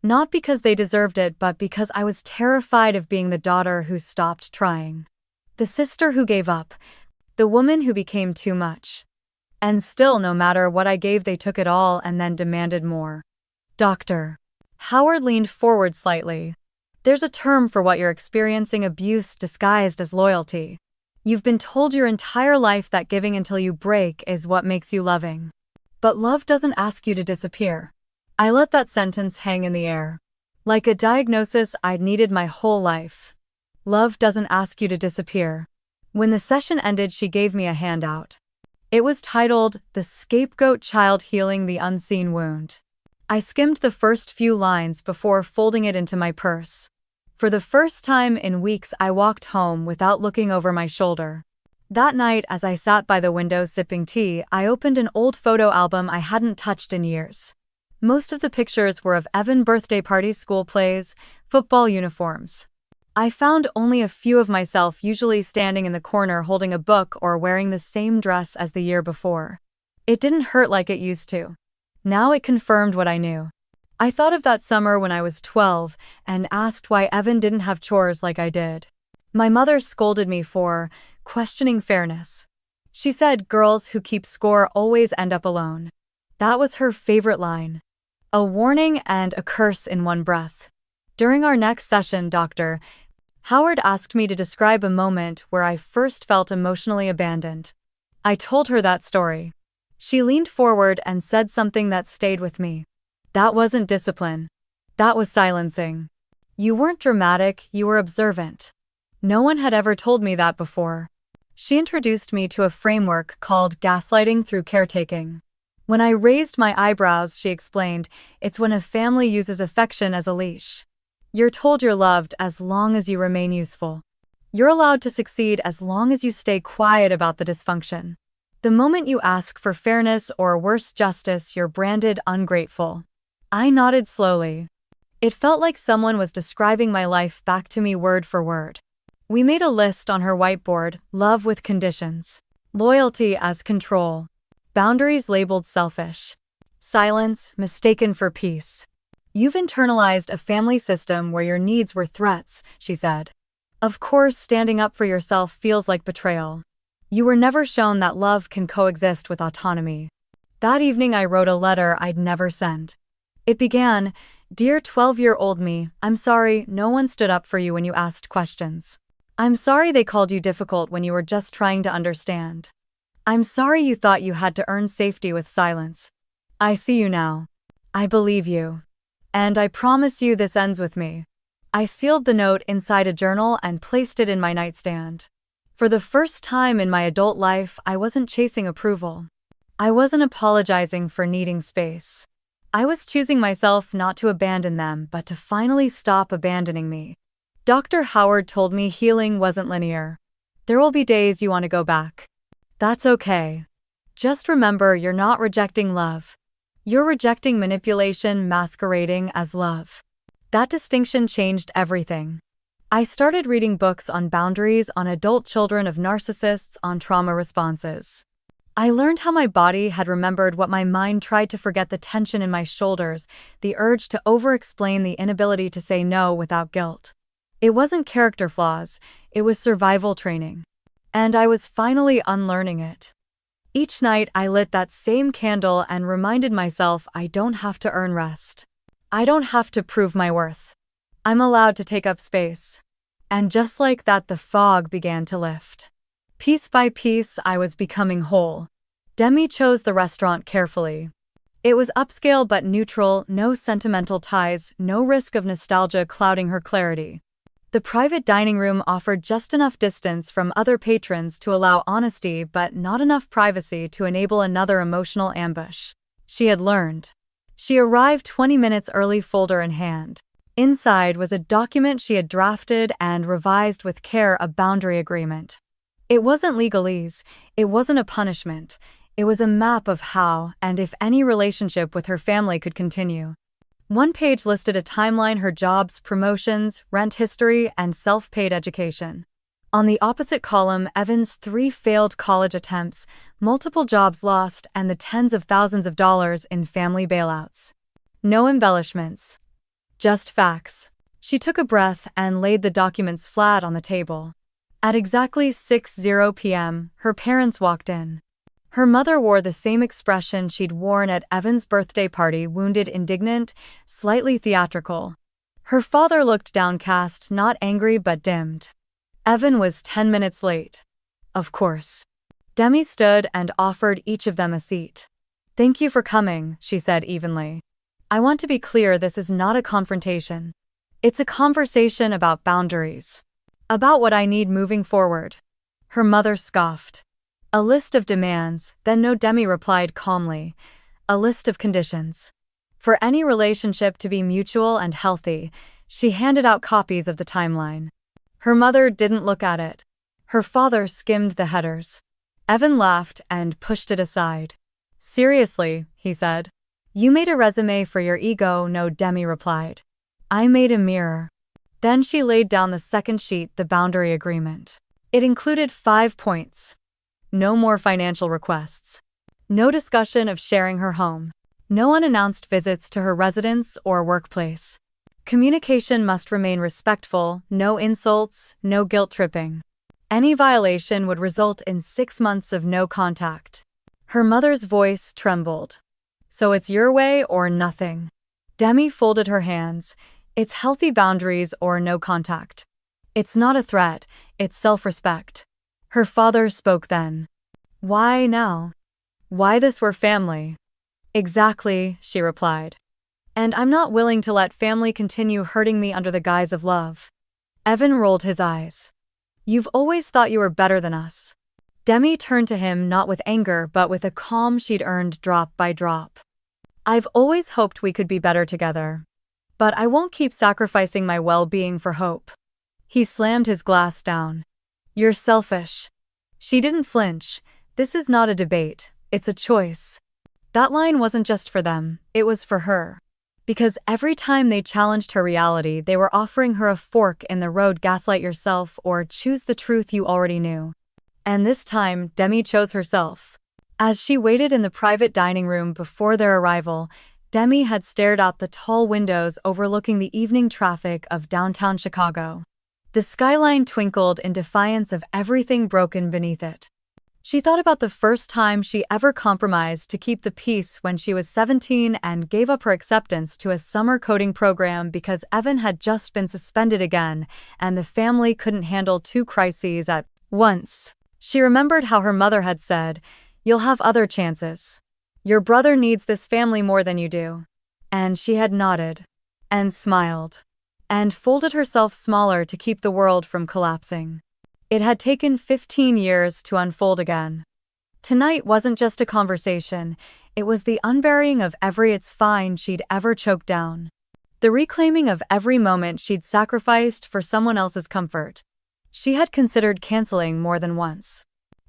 [SPEAKER 1] Not because they deserved it, but because I was terrified of being the daughter who stopped trying. The sister who gave up. The woman who became too much. And still, no matter what I gave, they took it all and then demanded more. Doctor. Howard leaned forward slightly. There's a term for what you're experiencing, abuse disguised as loyalty. You've been told your entire life that giving until you break is what makes you loving. But love doesn't ask you to disappear. I let that sentence hang in the air. Like a diagnosis I'd needed my whole life. Love doesn't ask you to disappear. When the session ended, she gave me a handout. It was titled, The Scapegoat Child Healing the Unseen Wound. I skimmed the first few lines before folding it into my purse. For the first time in weeks, I walked home without looking over my shoulder. That night, as I sat by the window sipping tea, I opened an old photo album I hadn't touched in years. Most of the pictures were of Evan birthday parties, school plays, football uniforms. I found only a few of myself, usually standing in the corner holding a book or wearing the same dress as the year before. It didn't hurt like it used to. Now it confirmed what I knew. I thought of that summer when I was 12 and asked why Evan didn't have chores like I did. My mother scolded me for questioning fairness. She said girls who keep score always end up alone. That was her favorite line. A warning and a curse in one breath. During our next session, Dr. Howard asked me to describe a moment where I first felt emotionally abandoned. I told her that story. She leaned forward and said something that stayed with me. That wasn't discipline. That was silencing. You weren't dramatic, you were observant. No one had ever told me that before. She introduced me to a framework called gaslighting through caretaking. When I raised my eyebrows, she explained, it's when a family uses affection as a leash. You're told you're loved as long as you remain useful. You're allowed to succeed as long as you stay quiet about the dysfunction. The moment you ask for fairness or worse, justice, you're branded ungrateful. I nodded slowly. It felt like someone was describing my life back to me word for word. We made a list on her whiteboard, love with conditions. Loyalty as control. Boundaries labeled selfish. Silence mistaken for peace. You've internalized a family system where your needs were threats, she said. Of course, standing up for yourself feels like betrayal. You were never shown that love can coexist with autonomy. That evening I wrote a letter I'd never sent. It began, Dear 12-year-old me, I'm sorry no one stood up for you when you asked questions. I'm sorry they called you difficult when you were just trying to understand. I'm sorry you thought you had to earn safety with silence. I see you now. I believe you. And I promise you this ends with me. I sealed the note inside a journal and placed it in my nightstand. For the first time in my adult life, I wasn't chasing approval. I wasn't apologizing for needing space. I was choosing myself not to abandon them, but to finally stop abandoning me. Dr. Howard told me healing wasn't linear. There will be days you want to go back. That's okay. Just remember, you're not rejecting love. You're rejecting manipulation masquerading as love. That distinction changed everything. I started reading books on boundaries, on adult children of narcissists, on trauma responses. I learned how my body had remembered what my mind tried to forget: the tension in my shoulders, the urge to over-explain, the inability to say no without guilt. It wasn't character flaws, it was survival training. And I was finally unlearning it. Each night I lit that same candle and reminded myself I don't have to earn rest. I don't have to prove my worth. I'm allowed to take up space. And just like that, the fog began to lift. Piece by piece, I was becoming whole. Demi chose the restaurant carefully. It was upscale but neutral, no sentimental ties, no risk of nostalgia clouding her clarity. The private dining room offered just enough distance from other patrons to allow honesty, but not enough privacy to enable another emotional ambush. She had learned. She arrived 20 minutes early, folder in hand. Inside was a document she had drafted and revised with care, a boundary agreement. It wasn't legalese, it wasn't a punishment. It was a map of how and if any relationship with her family could continue. One page listed a timeline: her jobs, promotions, rent history, and self-paid education. On the opposite column, Evan's 3 failed college attempts, multiple jobs lost, and the tens of thousands of dollars in family bailouts. No embellishments. Just facts. She took a breath and laid the documents flat on the table. At exactly 6:00 p.m., her parents walked in. Her mother wore the same expression she'd worn at Evan's birthday party: wounded, indignant, slightly theatrical. Her father looked downcast, not angry but dimmed. Evan was 10 minutes late. Of course. Demi stood and offered each of them a seat. "Thank you for coming," she said evenly. "I want to be clear, this is not a confrontation. It's a conversation about boundaries. About what I need moving forward." Her mother scoffed. "A list of demands?" "Then no," Demi replied calmly. "A list of conditions. For any relationship to be mutual and healthy." She handed out copies of the timeline. Her mother didn't look at it. Her father skimmed the headers. Evan laughed and pushed it aside. "Seriously," he said. "You made a resume for your ego." "No," Demi replied. "I made a mirror." Then she laid down the second sheet, the boundary agreement. It included 5 points. No more financial requests. No discussion of sharing her home. No unannounced visits to her residence or workplace. Communication must remain respectful, no insults, no guilt-tripping. Any violation would result in 6 months of no contact. Her mother's voice trembled. "So it's your way or nothing." Demi folded her hands. "It's healthy boundaries or no contact. It's not a threat, it's self-respect." Her father spoke then. "Why now? Why this? We're family." "Exactly," she replied. "And I'm not willing to let family continue hurting me under the guise of love." Evan rolled his eyes. "You've always thought you were better than us." Demi turned to him, not with anger but with a calm she'd earned drop by drop. "I've always hoped we could be better together. But I won't keep sacrificing my well-being for hope." He slammed his glass down. "You're selfish." She didn't flinch. "This is not a debate, it's a choice." That line wasn't just for them, it was for her. Because every time they challenged her reality, they were offering her a fork in the road: gaslight yourself or choose the truth you already knew. And this time, Demi chose herself. As she waited in the private dining room before their arrival, Demi had stared out the tall windows overlooking the evening traffic of downtown Chicago. The skyline twinkled in defiance of everything broken beneath it. She thought about the first time she ever compromised to keep the peace when she was 17 and gave up her acceptance to a summer coding program because Evan had just been suspended again and the family couldn't handle 2 crises at once. She remembered how her mother had said, "You'll have other chances. Your brother needs this family more than you do." And she had nodded. and smiled, and folded herself smaller to keep the world from collapsing. It had taken 15 years to unfold again. Tonight wasn't just a conversation, it was the unburying of every "it's fine" she'd ever choked down. The reclaiming of every moment she'd sacrificed for someone else's comfort. She had considered canceling more than once.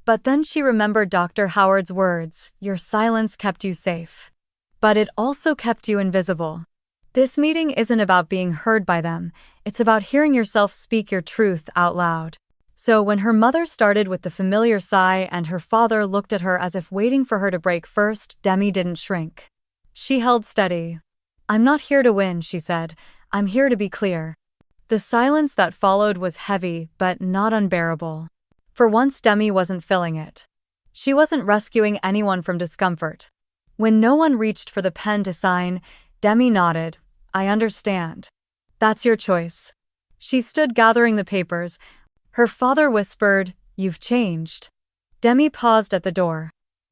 [SPEAKER 1] But then she remembered Dr. Howard's words, "Your silence kept you safe. But it also kept you invisible." This meeting isn't about being heard by them, it's about hearing yourself speak your truth out loud. So when her mother started with the familiar sigh and her father looked at her as if waiting for her to break first, Demi didn't shrink. She held steady. "I'm not here to win," she said. "I'm here to be clear." The silence that followed was heavy, but not unbearable. For once, Demi wasn't filling it. She wasn't rescuing anyone from discomfort. When no one reached for the pen to sign, Demi nodded. "I understand. That's your choice." She stood gathering the papers. Her father whispered, "You've changed." Demi paused at the door.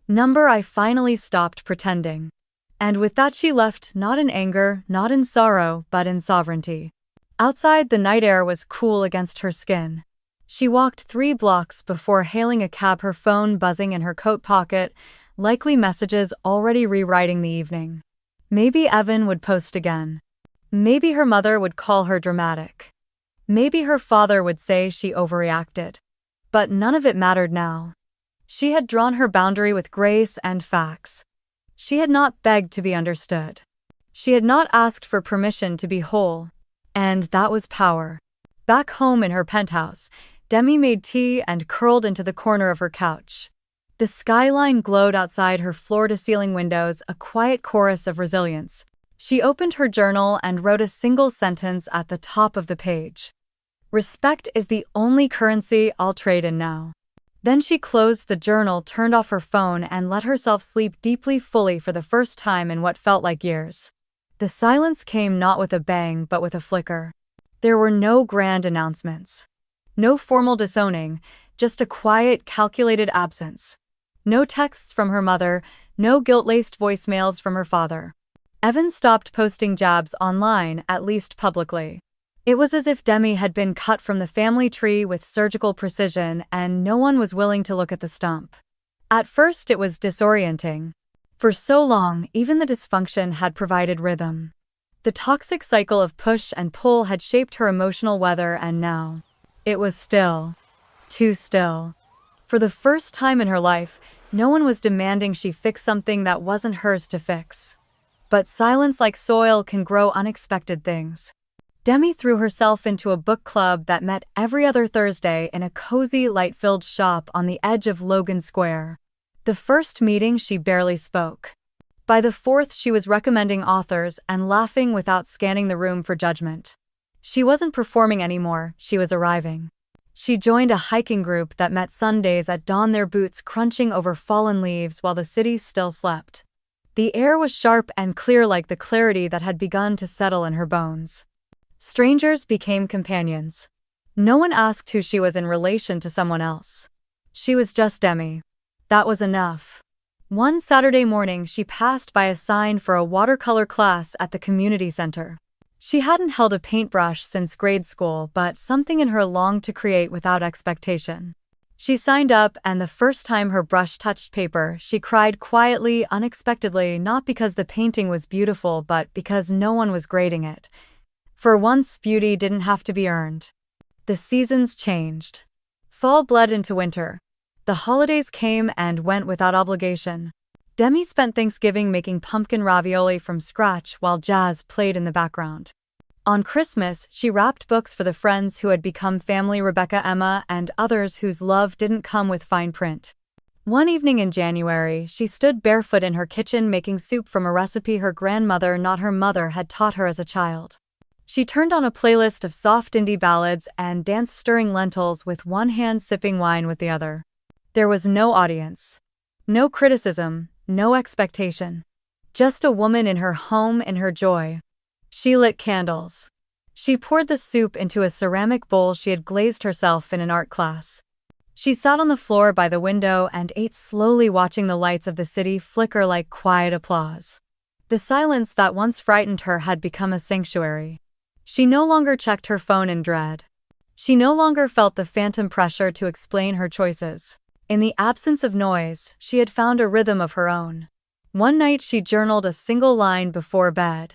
[SPEAKER 1] I finally stopped pretending. And with that she left, not in anger, not in sorrow, but in sovereignty. Outside, the night air was cool against her skin. She walked 3 blocks before hailing a cab, her phone buzzing in her coat pocket, likely messages already rewriting the evening. Maybe Evan would post again. Maybe her mother would call her dramatic. Maybe her father would say she overreacted. But none of it mattered now. She had drawn her boundary with grace and facts. She had not begged to be understood. She had not asked for permission to be whole. And that was power. Back home in her penthouse, Demi made tea and curled into the corner of her couch. The skyline glowed outside her floor-to-ceiling windows, a quiet chorus of resilience. She opened her journal and wrote a single sentence at the top of the page. "Respect is the only currency I'll trade in now." Then she closed the journal, turned off her phone, and let herself sleep deeply, fully, for the first time in what felt like years. The silence came not with a bang but with a flicker. There were no grand announcements. No formal disowning, just a quiet, calculated absence. No texts from her mother, no guilt-laced voicemails from her father. Evan stopped posting jabs online, at least publicly. It was as if Demi had been cut from the family tree with surgical precision, and no one was willing to look at the stump. At first it was disorienting. For so long, even the dysfunction had provided rhythm. The toxic cycle of push and pull had shaped her emotional weather, and now it was still. Too still. For the first time in her life, no one was demanding she fix something that wasn't hers to fix. But silence, like soil, can grow unexpected things. Demi threw herself into a book club that met every other Thursday in a cozy, light-filled shop on the edge of Logan Square. The first meeting, she barely spoke. By the fourth, she was recommending authors and laughing without scanning the room for judgment. She wasn't performing anymore, she was arriving. She joined a hiking group that met Sundays at dawn, their boots crunching over fallen leaves while the city still slept. The air was sharp and clear, like the clarity that had begun to settle in her bones. Strangers became companions. No one asked who she was in relation to someone else. She was just Demi. That was enough. One Saturday morning, she passed by a sign for a watercolor class at the community center. She hadn't held a paintbrush since grade school, but something in her longed to create without expectation. She signed up, and the first time her brush touched paper, she cried quietly, unexpectedly, not because the painting was beautiful, but because no one was grading it. For once, beauty didn't have to be earned. The seasons changed. Fall bled into winter. The holidays came and went without obligation. Demi spent Thanksgiving making pumpkin ravioli from scratch while jazz played in the background. On Christmas, she wrapped books for the friends who had become family, Rebecca, Emma, and others whose love didn't come with fine print. One evening in January, she stood barefoot in her kitchen making soup from a recipe her grandmother, not her mother, had taught her as a child. She turned on a playlist of soft indie ballads and danced, stirring lentils with one hand, sipping wine with the other. There was no audience. No criticism, no expectation. Just a woman in her home, in her joy. She lit candles. She poured the soup into a ceramic bowl she had glazed herself in an art class. She sat on the floor by the window and ate slowly, watching the lights of the city flicker like quiet applause. The silence that once frightened her had become a sanctuary. She no longer checked her phone in dread. She no longer felt the phantom pressure to explain her choices. In the absence of noise, she had found a rhythm of her own. One night she journaled a single line before bed.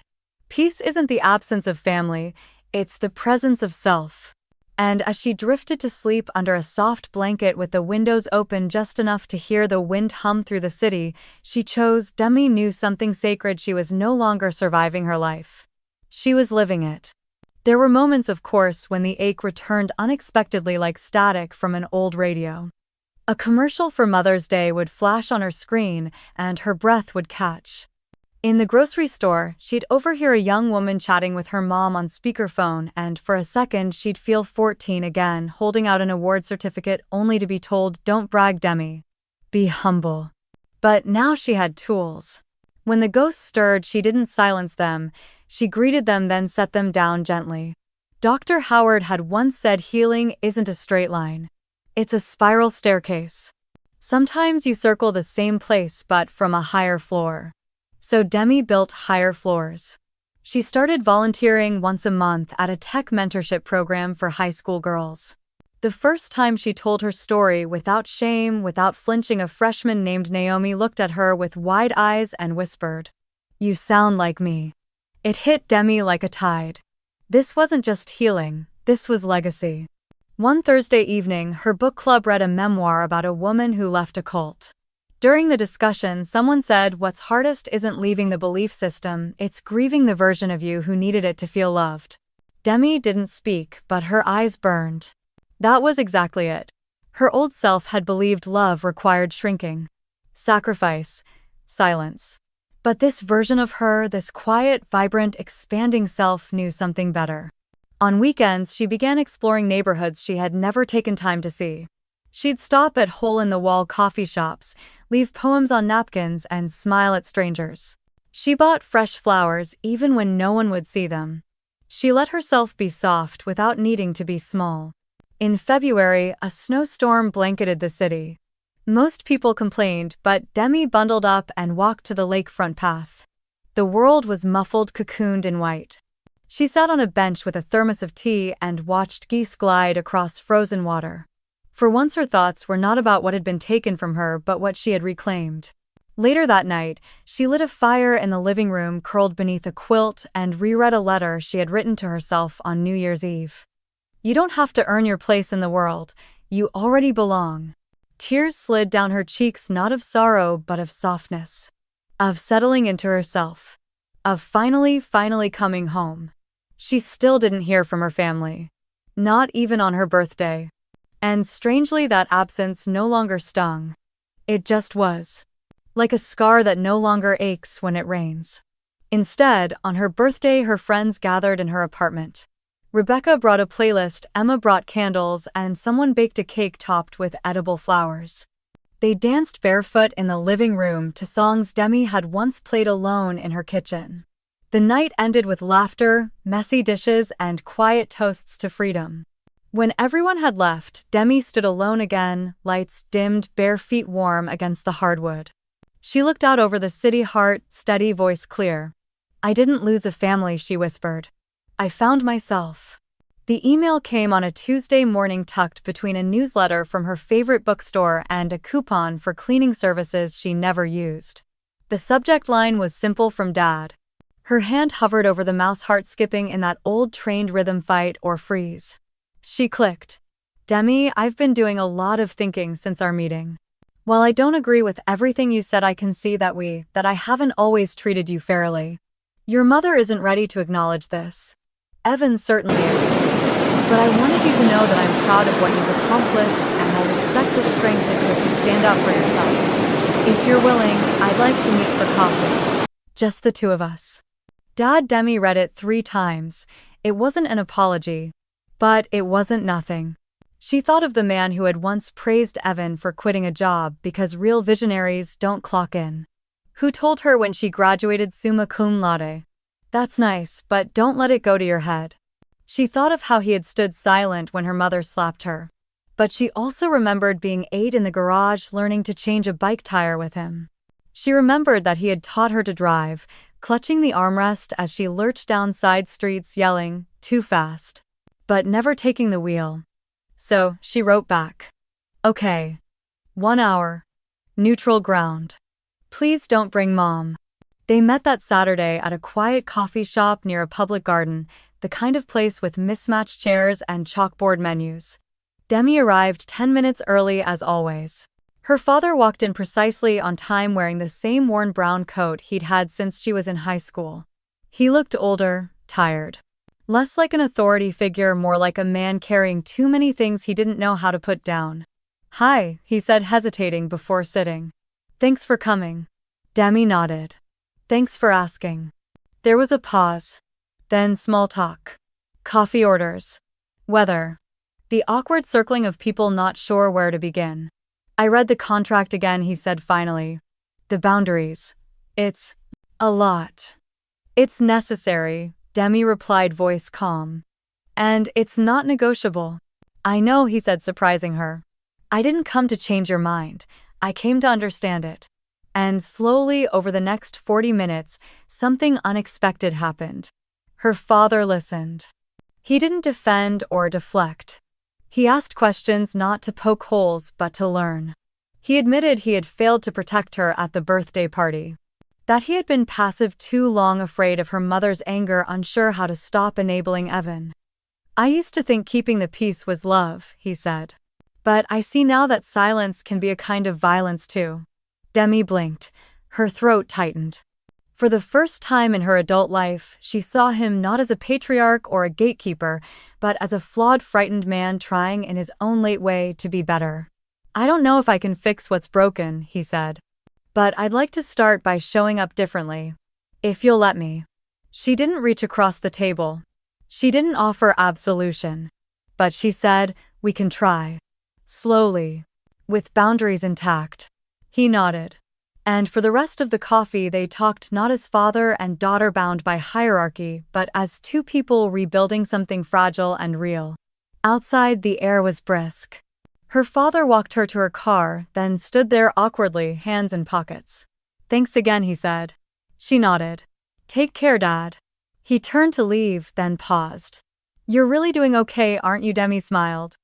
[SPEAKER 1] Peace isn't the absence of family, it's the presence of self. And as she drifted to sleep under a soft blanket with the windows open just enough to hear the wind hum through the city, she chose. Demi knew something sacred. She was no longer surviving her life. She was living it. There were moments, of course, when the ache returned unexpectedly like static from an old radio. A commercial for Mother's Day would flash on her screen, and her breath would catch. In the grocery store, she'd overhear a young woman chatting with her mom on speakerphone, and for a second she'd feel 14 again, holding out an award certificate only to be told, "Don't brag, Demi. Be humble." But now she had tools. When the ghosts stirred, she didn't silence them. She greeted them, then set them down gently. Dr. Howard had once said healing isn't a straight line. It's a spiral staircase. Sometimes you circle the same place but from a higher floor. So Demi built higher floors. She started volunteering once a month at a tech mentorship program for high school girls. The first time she told her story without shame, without flinching, a freshman named Naomi looked at her with wide eyes and whispered, "You sound like me." It hit Demi like a tide. This wasn't just healing, this was legacy. One Thursday evening, her book club read a memoir about a woman who left a cult. During the discussion, someone said, "What's hardest isn't leaving the belief system, it's grieving the version of you who needed it to feel loved." Demi didn't speak, but her eyes burned. That was exactly it. Her old self had believed love required shrinking, sacrifice, silence. But this version of her, this quiet, vibrant, expanding self, knew something better. On weekends, she began exploring neighborhoods she had never taken time to see. She'd stop at hole-in-the-wall coffee shops, leave poems on napkins, and smile at strangers. She bought fresh flowers even when no one would see them. She let herself be soft without needing to be small. In February, a snowstorm blanketed the city. Most people complained, but Demi bundled up and walked to the lakefront path. The world was muffled, cocooned in white. She sat on a bench with a thermos of tea and watched geese glide across frozen water. For once her thoughts were not about what had been taken from her but what she had reclaimed. Later that night, she lit a fire in the living room, curled beneath a quilt, and reread a letter she had written to herself on New Year's Eve. "You don't have to earn your place in the world. You already belong." Tears slid down her cheeks, not of sorrow but of softness. Of settling into herself. Of finally coming home. She still didn't hear from her family. Not even on her birthday. And strangely, that absence no longer stung. It just was. Like a scar that no longer aches when it rains. Instead, on her birthday, her friends gathered in her apartment. Rebecca brought a playlist, Emma brought candles, and someone baked a cake topped with edible flowers. They danced barefoot in the living room to songs Demi had once played alone in her kitchen. The night ended with laughter, messy dishes, and quiet toasts to freedom. When everyone had left, Demi stood alone again, lights dimmed, bare feet warm against the hardwood. She looked out over the city, heart steady, voice clear. "I didn't lose a family," she whispered. "I found myself." The email came on a Tuesday morning, tucked between a newsletter from her favorite bookstore and a coupon for cleaning services she never used. The subject line was simple, from Dad. Her hand hovered over the mouse, heart skipping in that old trained rhythm, fight or freeze. She clicked. "Demi, I've been doing a lot of thinking since our meeting. While I don't agree with everything you said, I can see that I haven't always treated you fairly. Your mother isn't ready to acknowledge this. Evan certainly isn't. But I wanted you to know that I'm proud of what you've accomplished, and I respect the strength it took to stand up for yourself. If you're willing, I'd like to meet for coffee. Just the two of us." Dad. Demi read it 3 times. It wasn't an apology. But it wasn't nothing. She thought of the man who had once praised Evan for quitting a job because real visionaries don't clock in. Who told her when she graduated summa cum laude, "That's nice, but don't let it go to your head." She thought of how he had stood silent when her mother slapped her. But she also remembered being 8 in the garage learning to change a bike tire with him. She remembered that he had taught her to drive, clutching the armrest as she lurched down side streets yelling, "Too fast." But never taking the wheel. So, she wrote back. "Okay. 1 hour. Neutral ground. Please don't bring Mom." They met that Saturday at a quiet coffee shop near a public garden, the kind of place with mismatched chairs and chalkboard menus. Demi arrived 10 minutes early as always. Her father walked in precisely on time wearing the same worn brown coat he'd had since she was in high school. He looked older, tired. Less like an authority figure, more like a man carrying too many things he didn't know how to put down. "Hi," he said, hesitating before sitting. "Thanks for coming." Demi nodded. "Thanks for asking." There was a pause. Then small talk. Coffee orders. Weather. The awkward circling of people not sure where to begin. "I read the contract again," he said finally. "The boundaries. It's a lot." "It's necessary," Demi replied, voice calm. "And it's not negotiable." "I know," he said, surprising her. "I didn't come to change your mind. I came to understand it." And slowly, over the next 40 minutes, something unexpected happened. Her father listened. He didn't defend or deflect. He asked questions not to poke holes but to learn. He admitted he had failed to protect her at the birthday party. That he had been passive too long, afraid of her mother's anger, unsure how to stop enabling Evan. "I used to think keeping the peace was love," he said. "But I see now that silence can be a kind of violence too." Demi blinked. Her throat tightened. For the first time in her adult life, she saw him not as a patriarch or a gatekeeper, but as a flawed, frightened man trying in his own late way to be better. "I don't know if I can fix what's broken," he said. "But I'd like to start by showing up differently. If you'll let me." She didn't reach across the table. She didn't offer absolution. But she said, "We can try. Slowly. With boundaries intact." He nodded. And for the rest of the coffee they talked not as father and daughter bound by hierarchy, but as two people rebuilding something fragile and real. Outside, the air was brisk. Her father walked her to her car, then stood there awkwardly, hands in pockets. "Thanks again," he said. She nodded. "Take care, Dad." He turned to leave, then paused. "You're really doing okay, aren't you?" Demi smiled.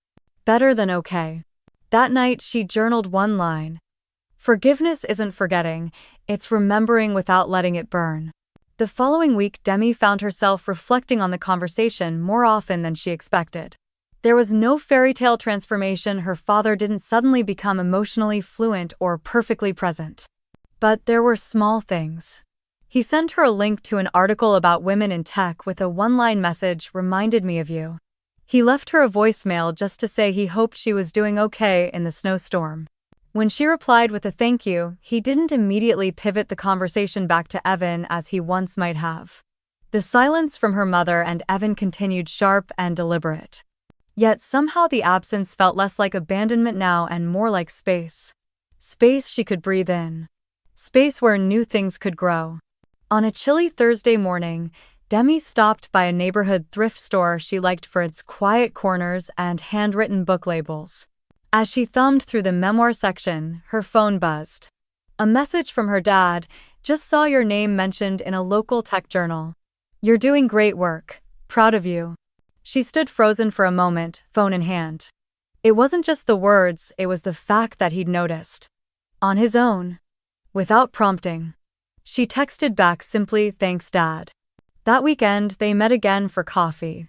[SPEAKER 1] "Better than okay." That night she journaled one line. "Forgiveness isn't forgetting, it's remembering without letting it burn." The following week, Demi found herself reflecting on the conversation more often than she expected. There was no fairy tale transformation. Her father didn't suddenly become emotionally fluent or perfectly present. But there were small things. He sent her a link to an article about women in tech with a one-line message, "Reminded me of you." He left her a voicemail just to say he hoped she was doing okay in the snowstorm. When she replied with a thank you, he didn't immediately pivot the conversation back to Evan as he once might have. The silence from her mother and Evan continued, sharp and deliberate. Yet somehow the absence felt less like abandonment now and more like space. Space she could breathe in. Space where new things could grow. On a chilly Thursday morning, Demi stopped by a neighborhood thrift store she liked for its quiet corners and handwritten book labels. As she thumbed through the memoir section, her phone buzzed. A message from her dad. "Just saw your name mentioned in a local tech journal. You're doing great work. Proud of you." She stood frozen for a moment, phone in hand. It wasn't just the words, it was the fact that he'd noticed. On his own. Without prompting. She texted back simply, "Thanks, Dad." That weekend, they met again for coffee.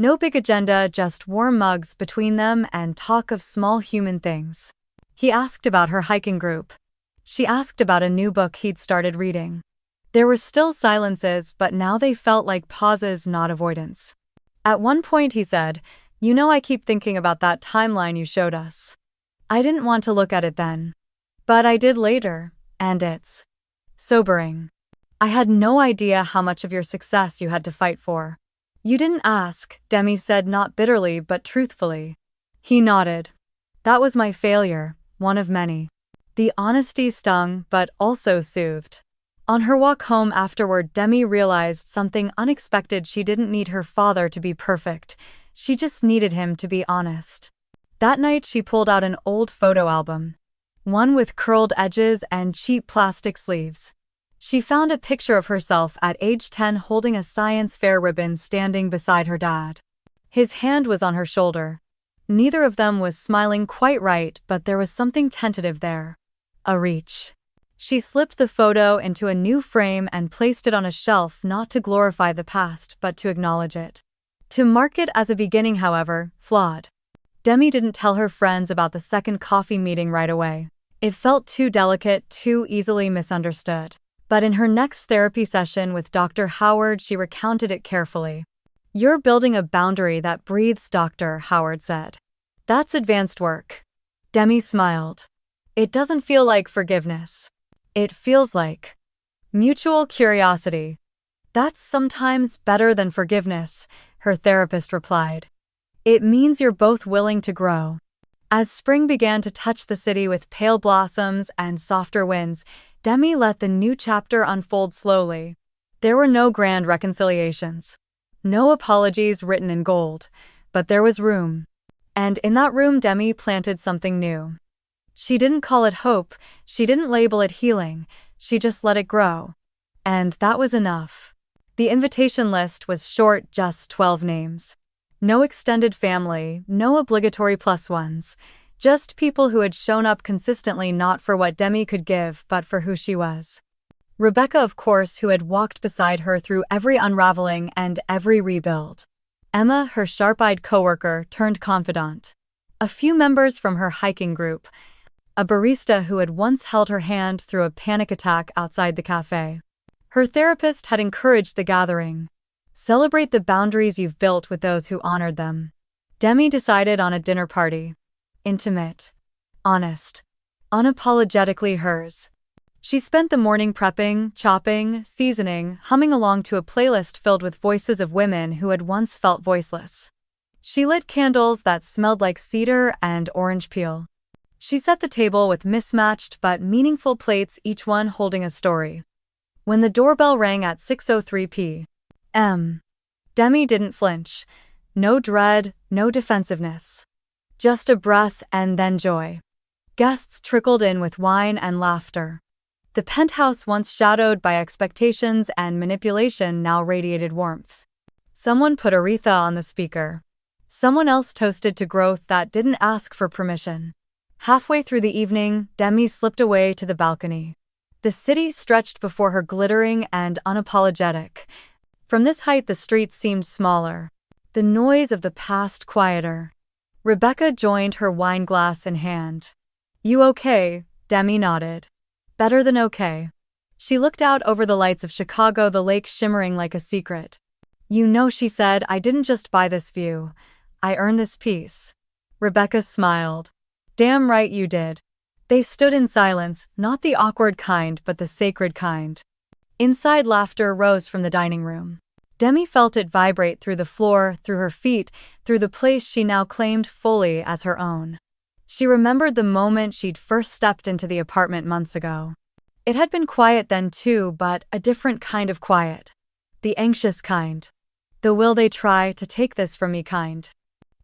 [SPEAKER 1] No big agenda, just warm mugs between them and talk of small human things. He asked about her hiking group. She asked about a new book he'd started reading. There were still silences, but now they felt like pauses, not avoidance. At one point he said, "You know, I keep thinking about that timeline you showed us. I didn't want to look at it then. But I did later, and it's sobering. I had no idea how much of your success you had to fight for." "You didn't ask," Demi said, not bitterly but truthfully. He nodded. "That was my failure, one of many." The honesty stung, but also soothed. On her walk home afterward, Demi realized something unexpected. She didn't need her father to be perfect. She just needed him to be honest. That night she pulled out an old photo album. One with curled edges and cheap plastic sleeves. She found a picture of herself at age 10 holding a science fair ribbon standing beside her dad. His hand was on her shoulder. Neither of them was smiling quite right, but there was something tentative there. A reach. She slipped the photo into a new frame and placed it on a shelf, not to glorify the past but to acknowledge it. To mark it as a beginning, however, flawed. Demi didn't tell her friends about the second coffee meeting right away. It felt too delicate, too easily misunderstood. But in her next therapy session with Dr. Howard, she recounted it carefully. "You're building a boundary that breathes," Dr. Howard said. "That's advanced work." Demi smiled. "It doesn't feel like forgiveness. It feels like mutual curiosity." "That's sometimes better than forgiveness," her therapist replied. "It means you're both willing to grow." As spring began to touch the city with pale blossoms and softer winds, Demi let the new chapter unfold slowly. There were no grand reconciliations. No apologies written in gold. But there was room. And in that room, Demi planted something new. She didn't call it hope, she didn't label it healing, she just let it grow. And that was enough. The invitation list was short, just 12 names. No extended family, no obligatory plus ones. Just people who had shown up consistently, not for what Demi could give, but for who she was. Rebecca, of course, who had walked beside her through every unraveling and every rebuild. Emma, her sharp-eyed coworker turned confidant. A few members from her hiking group. A barista who had once held her hand through a panic attack outside the cafe. Her therapist had encouraged the gathering. Celebrate the boundaries you've built with those who honored them. Demi decided on a dinner party. Intimate. Honest. Unapologetically hers. She spent the morning prepping, chopping, seasoning, humming along to a playlist filled with voices of women who had once felt voiceless. She lit candles that smelled like cedar and orange peel. She set the table with mismatched but meaningful plates, each one holding a story. When the doorbell rang at 6:03 p.m., Demi didn't flinch. No dread, no defensiveness. Just a breath and then joy. Guests trickled in with wine and laughter. The penthouse, once shadowed by expectations and manipulation, now radiated warmth. Someone put Aretha on the speaker. Someone else toasted to growth that didn't ask for permission. Halfway through the evening, Demi slipped away to the balcony. The city stretched before her, glittering and unapologetic. From this height, the streets seemed smaller. The noise of the past quieter. Rebecca joined her wine glass in hand. "You okay?" Demi nodded. "Better than okay." She looked out over the lights of Chicago, the lake shimmering like a secret. "You know," she said, "I didn't just buy this view. I earned this peace." Rebecca smiled. "Damn right you did." They stood in silence, not the awkward kind but the sacred kind. Inside, laughter rose from the dining room. Demi felt it vibrate through the floor, through her feet, through the place she now claimed fully as her own. She remembered the moment she'd first stepped into the apartment months ago. It had been quiet then too, but a different kind of quiet. The anxious kind. The "will they try to take this from me" kind.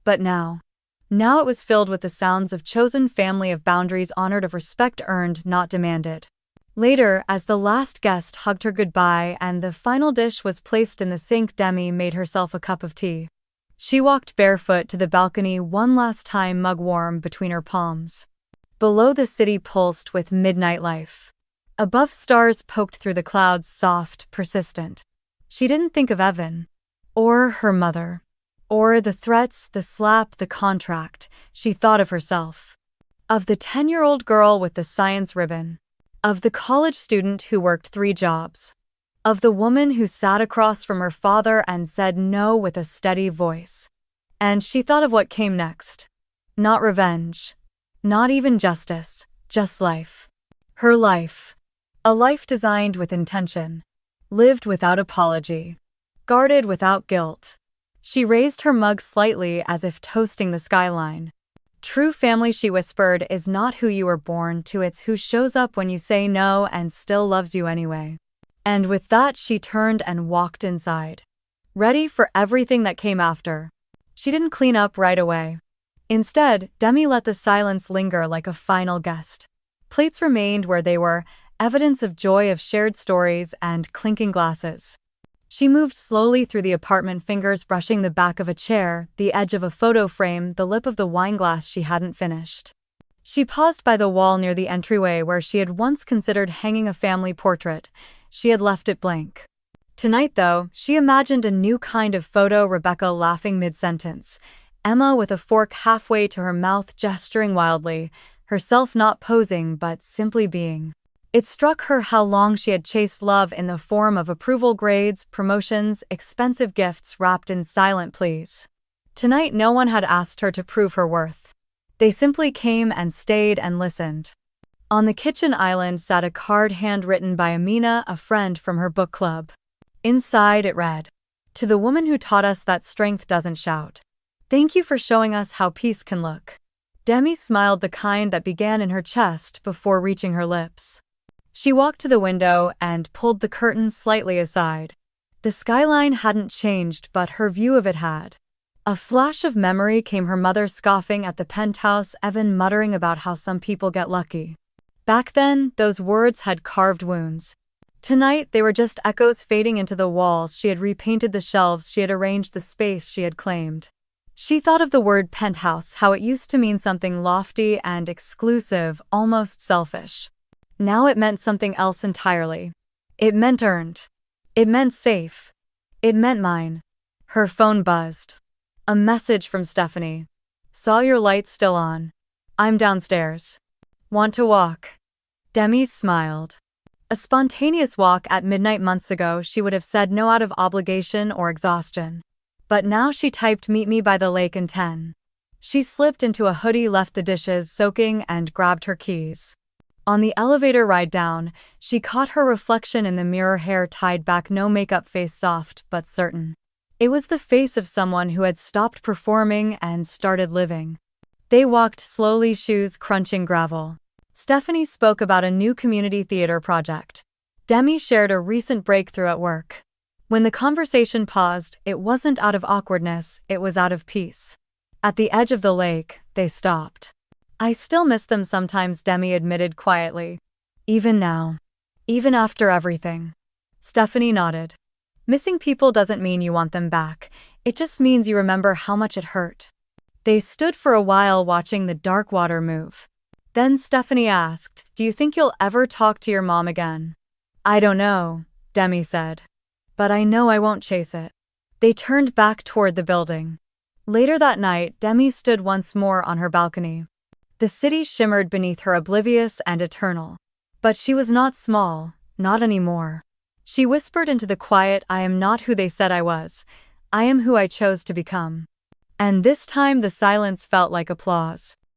[SPEAKER 1] But now it was filled with the sounds of chosen family, of boundaries honored, of respect earned, not demanded. Later, as the last guest hugged her goodbye and the final dish was placed in the sink, Demi made herself a cup of tea. She walked barefoot to the balcony one last time, mug warm between her palms. Below, the city pulsed with midnight life. Above, stars poked through the clouds, soft, persistent. She didn't think of Evan. Or her mother. Or the threats, the slap, the contract. She thought of herself. Of the 10-year-old girl with the science ribbon. Of the college student who worked 3 jobs. Of the woman who sat across from her father and said no with a steady voice. And she thought of what came next. Not revenge. Not even justice. Just life. Her life. A life designed with intention. Lived without apology. Guarded without guilt. She raised her mug slightly as if toasting the skyline. "True family," she whispered, "is not who you were born to, it's who shows up when you say no and still loves you anyway." And with that, she turned and walked inside. Ready for everything that came after. She didn't clean up right away. Instead, Demi let the silence linger like a final guest. Plates remained where they were, evidence of joy of shared stories and clinking glasses. She moved slowly through the apartment, fingers brushing the back of a chair, the edge of a photo frame, the lip of the wine glass she hadn't finished. She paused by the wall near the entryway where she had once considered hanging a family portrait. She had left it blank. Tonight, though, she imagined a new kind of photo, Rebecca laughing mid-sentence, Emma with a fork halfway to her mouth gesturing wildly, herself not posing but simply being. It struck her how long she had chased love in the form of approval, grades, promotions, expensive gifts wrapped in silent pleas. Tonight no one had asked her to prove her worth. They simply came and stayed and listened. On the kitchen island sat a card handwritten by Amina, a friend from her book club. Inside it read, "To the woman who taught us that strength doesn't shout. Thank you for showing us how peace can look." Demi smiled, the kind that began in her chest before reaching her lips. She walked to the window and pulled the curtain slightly aside. The skyline hadn't changed, but her view of it had. A flash of memory came, her mother scoffing at the penthouse, Evan muttering about how some people get lucky. Back then, those words had carved wounds. Tonight, they were just echoes fading into the walls. She had repainted the shelves, she had arranged the space she had claimed. She thought of the word penthouse, how it used to mean something lofty and exclusive, almost selfish. Now it meant something else entirely. It meant earned. It meant safe. It meant mine. Her phone buzzed. A message from Stephanie. "Saw your light still on. I'm downstairs. Want to walk?" Demi smiled. A spontaneous walk at midnight months ago, she would have said no out of obligation or exhaustion. But now she typed "meet me by the lake in 10. She slipped into a hoodie, left the dishes soaking, and grabbed her keys. On the elevator ride down, she caught her reflection in the mirror, hair tied back, no makeup, face soft but certain. It was the face of someone who had stopped performing and started living. They walked slowly, shoes crunching gravel. Stephanie spoke about a new community theater project. Demi shared a recent breakthrough at work. When the conversation paused, it wasn't out of awkwardness, it was out of peace. At the edge of the lake, they stopped. "I still miss them sometimes," Demi admitted quietly. "Even now. Even after everything." Stephanie nodded. "Missing people doesn't mean you want them back. It just means you remember how much it hurt." They stood for a while watching the dark water move. Then Stephanie asked, "Do you think you'll ever talk to your mom again?" "I don't know," Demi said. "But I know I won't chase it." They turned back toward the building. Later that night, Demi stood once more on her balcony. The city shimmered beneath her, oblivious and eternal. But she was not small, not anymore. She whispered into the quiet, "I am not who they said I was. I am who I chose to become." And this time the silence felt like applause.